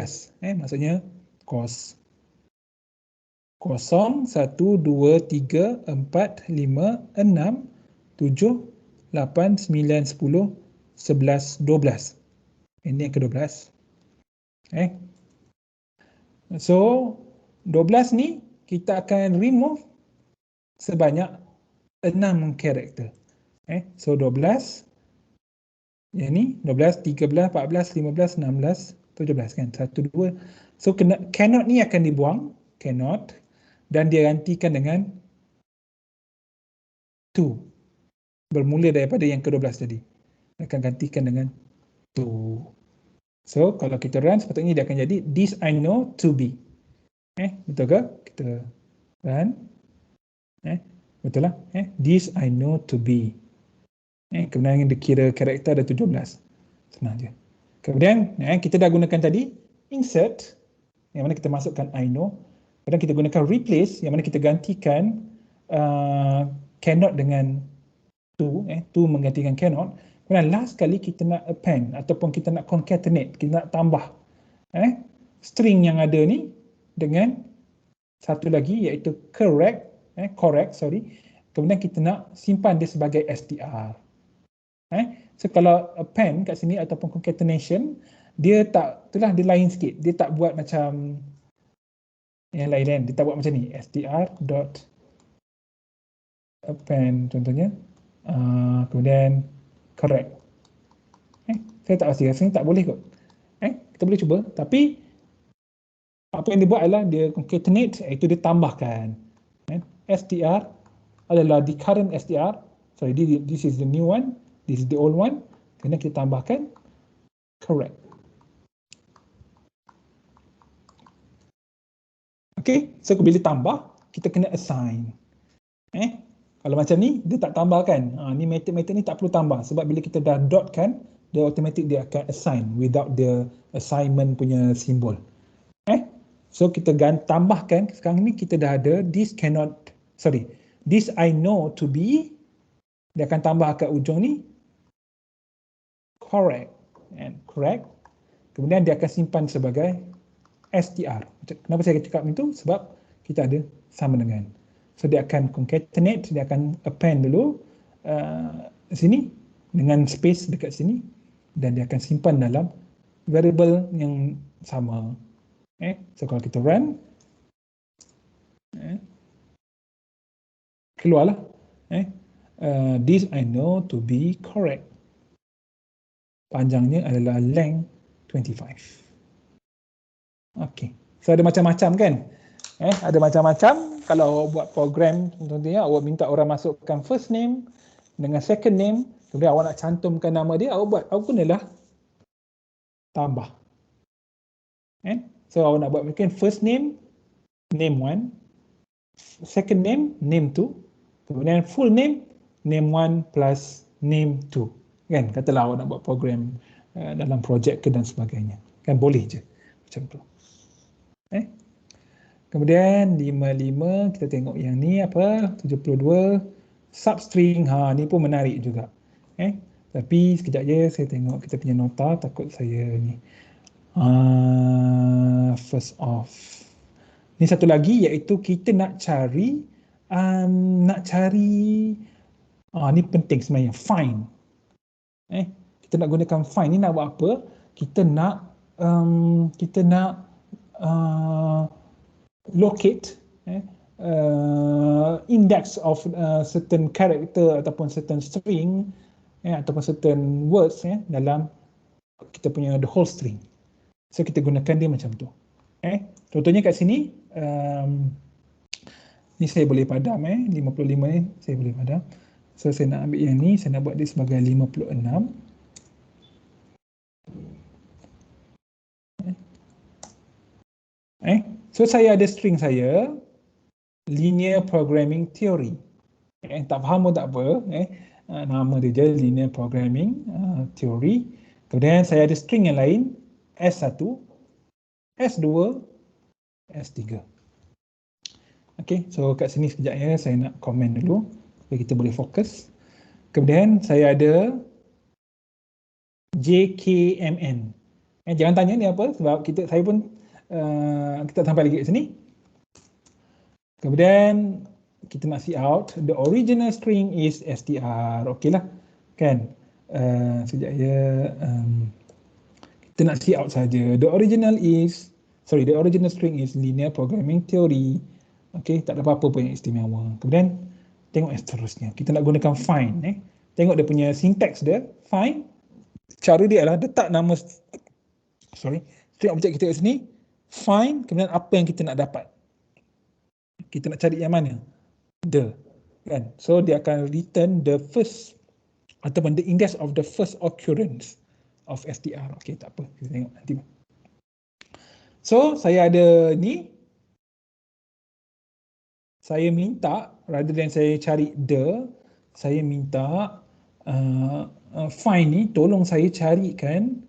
maksudnya cos 0, 1, 2, 3, 4, 5, 6, 7, 8, 9, 10, 11, 12. Ini yang ke-12. So 12 ni kita akan remove sebanyak 6 karakter. So 12, yang ni 12, 13, 14, 15, 16, 17 kan. 1, 2. So cannot ni akan dibuang, cannot, dan dia gantikan dengan 2. Bermula daripada yang ke-12 tadi. Akan gantikan dengan 2. So kalau kita run, sepatutnya dia akan jadi this I know to be. Betul ke? Kita run. Betul lah. This I know to be. Kemudian dia kira karakter ada 17. Senang je. Kemudian kita dah gunakan tadi insert, yang mana kita masukkan I know. Kemudian kita gunakan replace, yang mana kita gantikan cannot dengan to menggantikan cannot. Kemudian last kali kita nak append ataupun kita nak concatenate, kita nak tambah string yang ada ni dengan satu lagi iaitu correct. Kemudian kita nak simpan dia sebagai str. So kalau append kat sini ataupun concatenation, dia dia lain sikit. Dia tak buat macam yang lain. Dia tak buat macam ni, str dot append contohnya, kemudian correct. Saya tak pasti, rasanya tak boleh kot. Kita boleh cuba, tapi apa yang dia buat adalah dia concatenate, iaitu dia tambahkan. str adalah the current str. Sorry, this is the new one, this is the old one. Kemudian kita tambahkan correct. Okay, so bila tambah, kita kena assign. Kalau macam ni, dia tak tambahkan. Ni method ni tak perlu tambah. Sebab bila kita dah dot kan, dia automatic dia akan assign without the assignment punya simbol. So kita tambahkan, sekarang ni kita dah ada this I know to be. Dia akan tambah kat ujung ni correct. Kemudian dia akan simpan sebagai str. Kenapa saya cakap itu? Sebab kita ada sama dengan. So dia akan concatenate, dia akan append dulu sini dengan space dekat sini, dan dia akan simpan dalam variable yang sama. So kalau kita run, keluarlah This I know to be correct. Panjangnya adalah length 25. Okay. So ada macam-macam kan? Ada macam-macam. Kalau awak buat program, contohnya awak minta orang masukkan first name dengan second name, kemudian awak nak cantumkan nama dia, awak gunalah tambah. So awak nak buat mungkin first name, name 1, second name, name 2, kemudian full name, name 1 plus name 2. Kan? Katalah awak nak buat program dalam projek ke dan sebagainya. Kan boleh je macam tu. Kemudian 55 kita tengok yang ni apa? 72 substring. Ni pun menarik juga. Tapi sekejap je saya tengok kita punya nota, takut saya ni. First off. Ni satu lagi iaitu kita nak cari ni penting sebenarnya, find. Kita nak gunakan find ni nak buat apa? Kita nak locate index of certain character ataupun certain string ataupun certain words dalam kita punya the whole string. So kita gunakan dia macam tu. Contohnya kat sini ni saya boleh padam 55 ni saya boleh padam. So saya nak ambil yang ni, saya nak buat dia sebagai 56. So saya ada string saya linear programming theory. Tak faham pun tak apa, nama dia je linear programming theory. Kemudian saya ada string yang lain S1, S2, S3. Okay, so kat sini sekejap ya, saya nak komen dulu supaya kita boleh fokus. Kemudian saya ada JKMN. Jangan tanya ni apa sebab saya pun kita sampai lagi kat sini. Kemudian kita nak see out the original string is str. Okey lah kan. Sekejap ya, kita nak see out saja. The original string is linear programming theory. Okey, tak ada apa-apa pun yang istimewa. Kemudian tengok yang seterusnya. Kita nak gunakan find. Tengok dia punya syntax dia, find. Cara dia adalah letak nama string objek kita kat sini, find, kemudian apa yang kita nak dapat. Kita nak cari yang mana? Kan? So dia akan return the first ataupun the index of the first occurrence of str. Okey, tak apa. Kita tengok nanti. So saya ada ni. Saya minta rather than saya cari saya minta find ni tolong saya carikan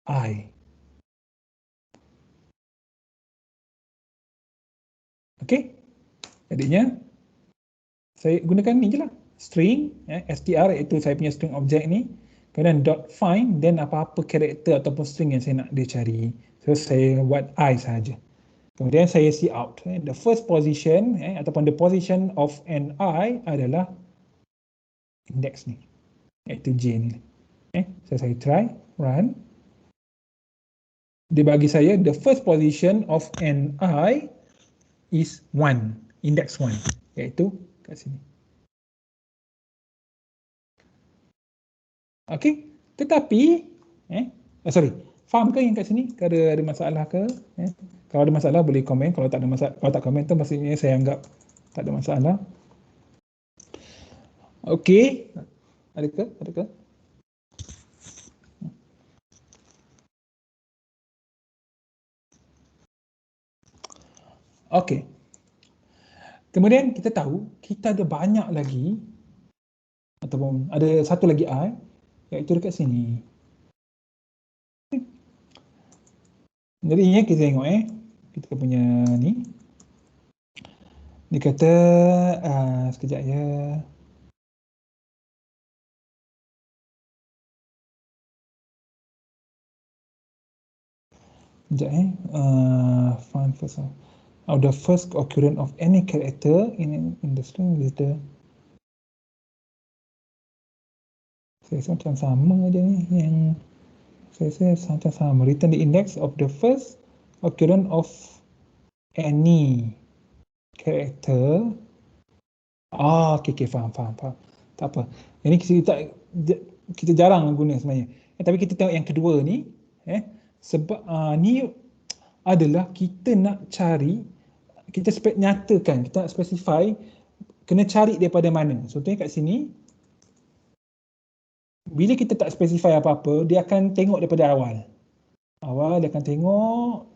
I. Okey. Jadinya saya gunakan ni je lah. String str iaitu saya punya string objek ni. Kemudian dot find dan apa-apa karakter ataupun string yang saya nak dia cari. So saya buat I saja. Kemudian saya see out. The first position ataupun the position of an I adalah index ni. Iaitu J ni. So saya try, run. Dia bagi saya the first position of an I is 1, index 1. Iaitu kat sini. Okey, tetapi faham ke yang kat sini? Ada masalah ke? Kalau ada masalah boleh komen. Kalau tak ada masalah, kalau tak komen tu maksudnya saya anggap tak ada masalah. Okey, ada ke? Okey. Kemudian kita tahu kita ada banyak lagi ataupun ada satu lagi I iaitu dekat sini. Jadi ini kita tengok kita punya ni. Dia kata sekejap ya. Sekejap find first of the first occurrence of any character in the string with the saya macam sama je ni yang saya macam sama. Return the index of the first occurrence of any character. Okay, faham. Tak apa. Ini kita jarang guna sebenarnya. Tapi kita tengok yang kedua ni, sebab ni adalah kita nak cari, kita nyatakan, kita nak specify kena cari daripada mana. Contohnya kat sini, bila kita tak specify apa-apa, dia akan tengok daripada awal. Dia akan tengok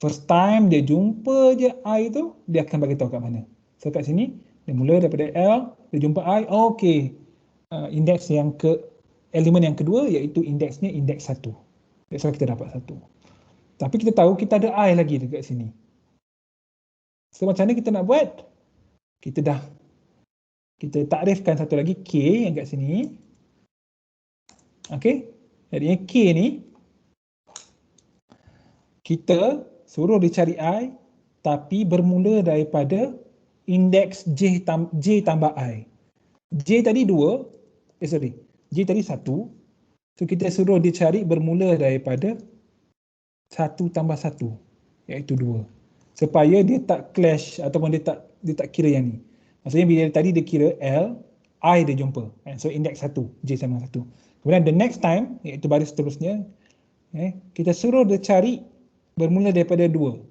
first time dia jumpa je I tu, dia akan bagi tahu kat mana. So kat sini, dia mula daripada L, dia jumpa I, okey. Indeks yang elemen yang kedua iaitu indeksnya indeks 1. That's why kita dapat 1. Tapi kita tahu kita ada I lagi dekat sini. So macam mana kita nak buat? Kita takrifkan satu lagi K yang kat sini. Okey. Jadi K ni kita suruh dia cari I tapi bermula daripada indeks J tambah I. J tadi 2, J tadi 1. So kita suruh dia cari bermula daripada 1 tambah 1 iaitu 2. Supaya dia tak clash ataupun dia tak kira yang ni. Maksudnya bila tadi dia kira L, I dia jumpa. So indeks 1, J sama 1. Kemudian the next time iaitu baris seterusnya, kita suruh dia cari bermula daripada 2.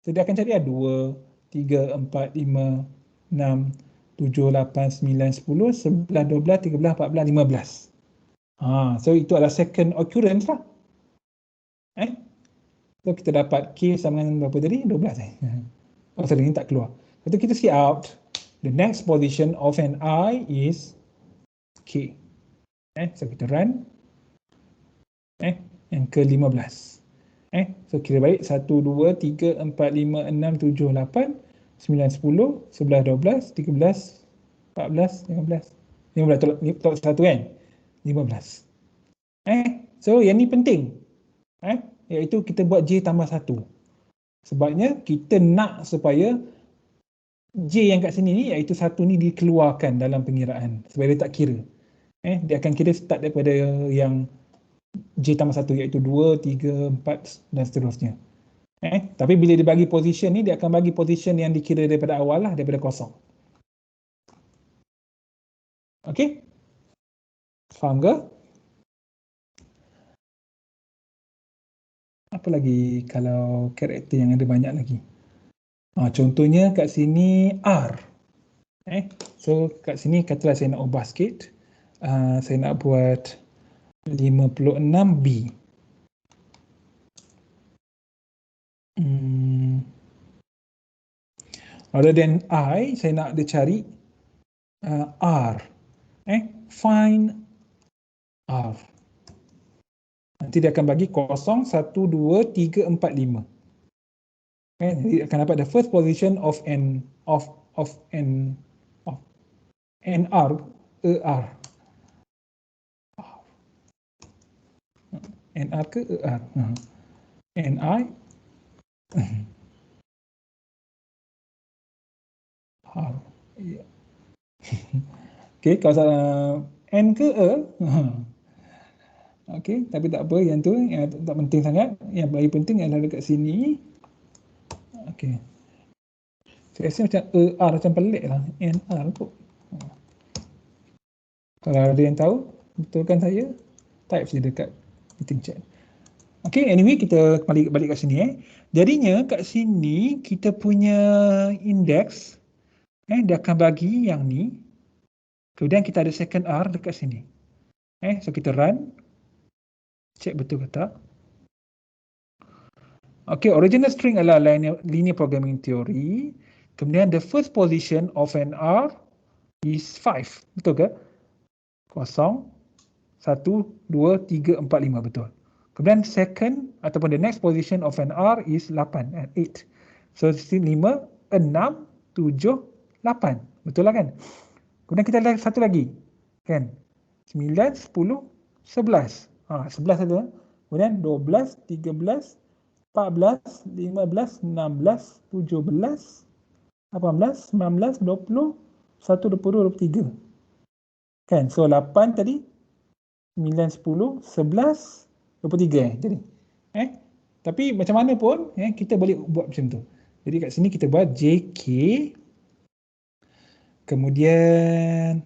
So dia akan cari 2, 3, 4, 5, 6, 7, 8, 9, 10, 11, 12, 13, 14, 15. So itu adalah second occurrence lah. So kita dapat K sama dengan berapa tadi? 12. Sorry, ini tak keluar. Lepas tu kita see out, the next position of an I is K. So kita run. Yang ke-15. So kira balik 1, 2, 3, 4, 5, 6, 7, 8, 9, 10, 11, 12, 13, 14, 15. 15 tolak 1 kan? 15. So yang ni penting. Iaitu kita buat J tambah 1. Sebabnya kita nak supaya J yang kat sini ni iaitu 1 ni dikeluarkan dalam pengiraan. Supaya dia tak kira. Dia akan kira start daripada yang J tambah 1 iaitu 2, 3, 4 dan seterusnya. Tapi bila dia bagi position ni, dia akan bagi position yang dikira daripada awal lah, daripada kosong. Okey? Faham ke? Apa lagi kalau karakter yang ada banyak lagi? Contohnya kat sini R. So kat sini katalah saya nak ubah sikit. Saya nak buat 56B. Rather than I, saya nak dia cari R. Find R. Nanti dia akan bagi 0, 1, 2, 3, 4, 5. Jadi akan dapat the first position of n R, ER. NR ke ER? NI R. Okey, kalau salah N ke E? Okey, tapi tak apa, yang tu yang tak penting sangat. Yang paling penting adalah dekat sini. Okey. Saya rasa macam ER macam pelik lah. NR kot. Kalau ada yang tahu, betulkan saya, type saja dekat meeting chat. Okey, anyway, kita balik kat sini. Jadinya kat sini kita punya indeks, dia akan bagi yang ni. Kemudian kita ada second R dekat sini. So kita run. Check betul ke tak. Okay, original string adalah linear programming theory. Kemudian the first position of an R is 5. Betul ke? 0, 1, 2, 3, 4, 5. Betul. Kemudian second ataupun the next position of an R is 8. 8. So 5, 6, 7, 8. Betul lah kan? Kemudian kita ada satu lagi. Kan? 9, 10, 11. 11 saja. Kemudian 12, 13, 14, 15, 16, 17, 18, 19, 20, 1, 20, 23. Kan? So 8 tadi, 9, 10, 11, 23 jadi. Tapi macam mana pun, kita boleh buat macam tu. Jadi kat sini kita buat JK. Kemudian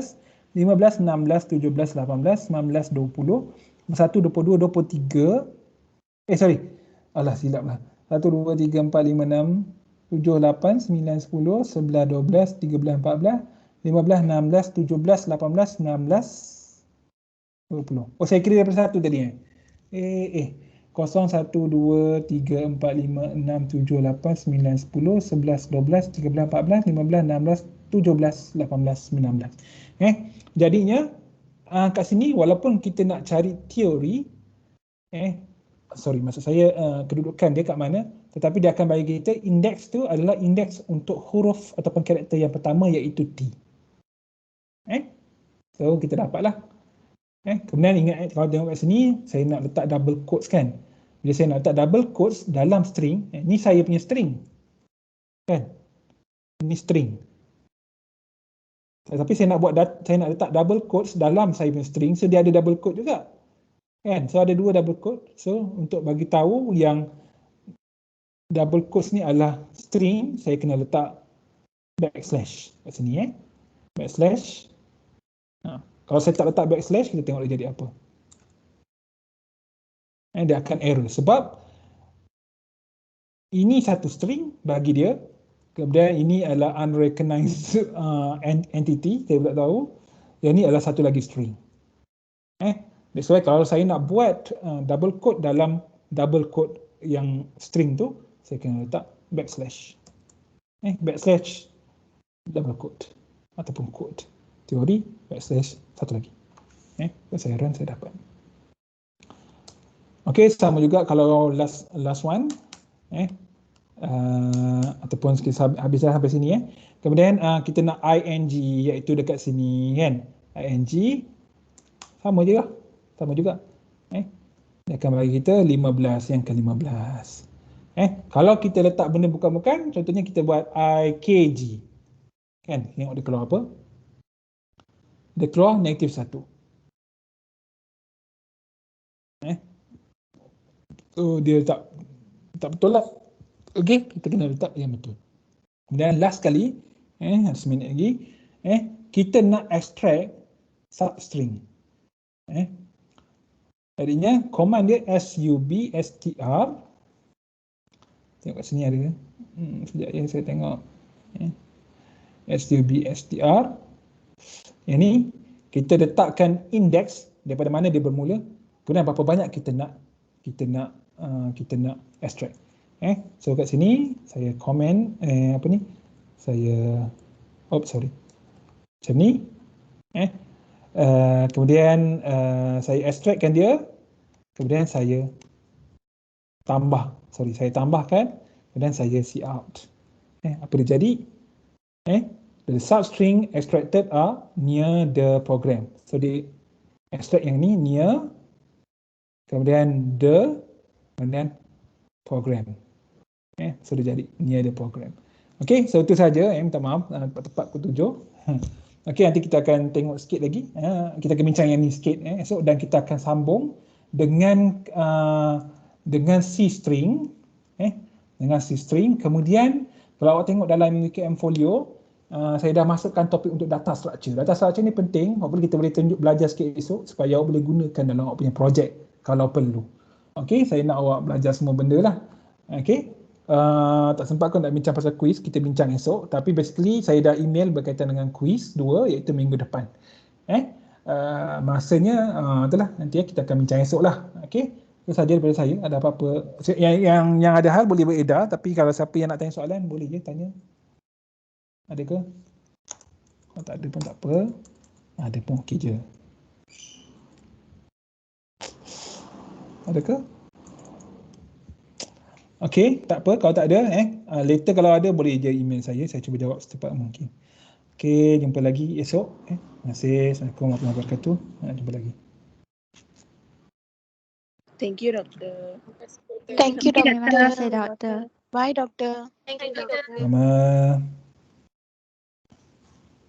14, 15, 16, 17, 18, 19, 20, 21, 22, 23. Alah, silap lah. 1, 2, 3, 4, 5, 6, 7, 8, 9, 10, 11, 12, 13, 14, 15, 16, 17, 18, 19, 20. Oh, saya kira daripada 1 tadi eh. 0, 1, 2, 3, 4, 5, 6, 7, 8, 9, 10, 11, 12, 13, 14, 15, 16, 17, 18, 19. Jadinya kat sini walaupun kita nak cari teori, maksud saya kedudukan dia kat mana, tetapi dia akan bagi kita indeks tu adalah indeks untuk huruf ataupun karakter yang pertama iaitu T. So kita dapatlah. Kemudian ingat kalau tengok kat sini, saya nak letak double quotes kan. Bila saya nak letak double quotes dalam string, ni saya punya string. Kan? Ini string. Tapi saya nak letak double quotes dalam saya punya string, so dia ada double quote juga. Kan? So ada 2 double quote. So untuk bagi tahu yang double quotes ni adalah string, saya kena letak backslash kat sini backslash. Kalau saya tak letak backslash, kita tengok dia jadi apa. Dia akan error sebab ini satu string bagi dia, kemudian ini adalah unrecognized entity, saya tak tahu. Yang ini adalah satu lagi string. That's why kalau saya nak buat double quote dalam double quote yang string tu, saya kena letak backslash. Backslash double quote ataupun quote. Teori backslash satu lagi. Saya run, saya dapat. Okey, sama juga kalau last one. Ataupun habis sampai sini. Kemudian kita nak ing iaitu dekat sini kan. Ing sama je lah. Sama juga. Dia akan bagi kita 15 yang ke-15. Kalau kita letak benda bukan-bukan, contohnya kita buat ikg. Kan, tengok dia keluar apa? Dia keluar -1. So dia tak betul lah. Okey, kita kena letak yang betul. Kemudian last kali, seminit lagi, kita nak extract substring. Tadinya command dia substr. Tengok kat sini ada ke? Sekejap ya, saya tengok. Substr. Yang ni kita letakkan index daripada mana dia bermula, kemudian berapa banyak kita nak extract. So kat sini saya comment saya macam ni. Kemudian saya extractkan dia, kemudian saya tambahkan, kemudian saya cout. Apa dia jadi? The substring extracted are near the program. So dia extract yang ni near, kemudian the, kemudian program. So dia jadi near the program. Okey, so itu saja. Minta maaf tepat pukul 7. Okey, nanti kita akan tengok sikit lagi. Kita akan bincang yang ni sikit esok, dan kita akan sambung dengan C string. Dengan C string. Kemudian kalau awak tengok dalam UKM folio, saya dah masukkan topik untuk data structure. Data structure ni penting, hopefully kita boleh tunjuk belajar sikit esok supaya awak boleh gunakan dalam awak punya projek kalau perlu. Okey, saya nak awak belajar semua benda lah. Okey. Tak sempat aku nak bincang pasal quiz, kita bincang esok. Tapi basically saya dah email berkaitan dengan quiz 2 iaitu minggu depan. Masanya itulah, nanti kita akan bincang esok lah. Okey. Itu saja daripada saya. Ada apa-apa yang ada hal boleh beredar, tapi kalau siapa yang nak tanya soalan boleh je tanya. Ada ke? Kalau tak ada pun tak apa. Ada pun okey je. Ada ke? Okey, tak apa kalau tak ada later kalau ada boleh je email saya cuba jawab secepat mungkin. Okey, jumpa lagi esok. Terima kasih. Assalamualaikum warahmatullahi wabarakatuh. Jumpa lagi. Thank you, Doctor. Thank you, Doctor. Bye, Doctor. Thank you, Doctor. Sama.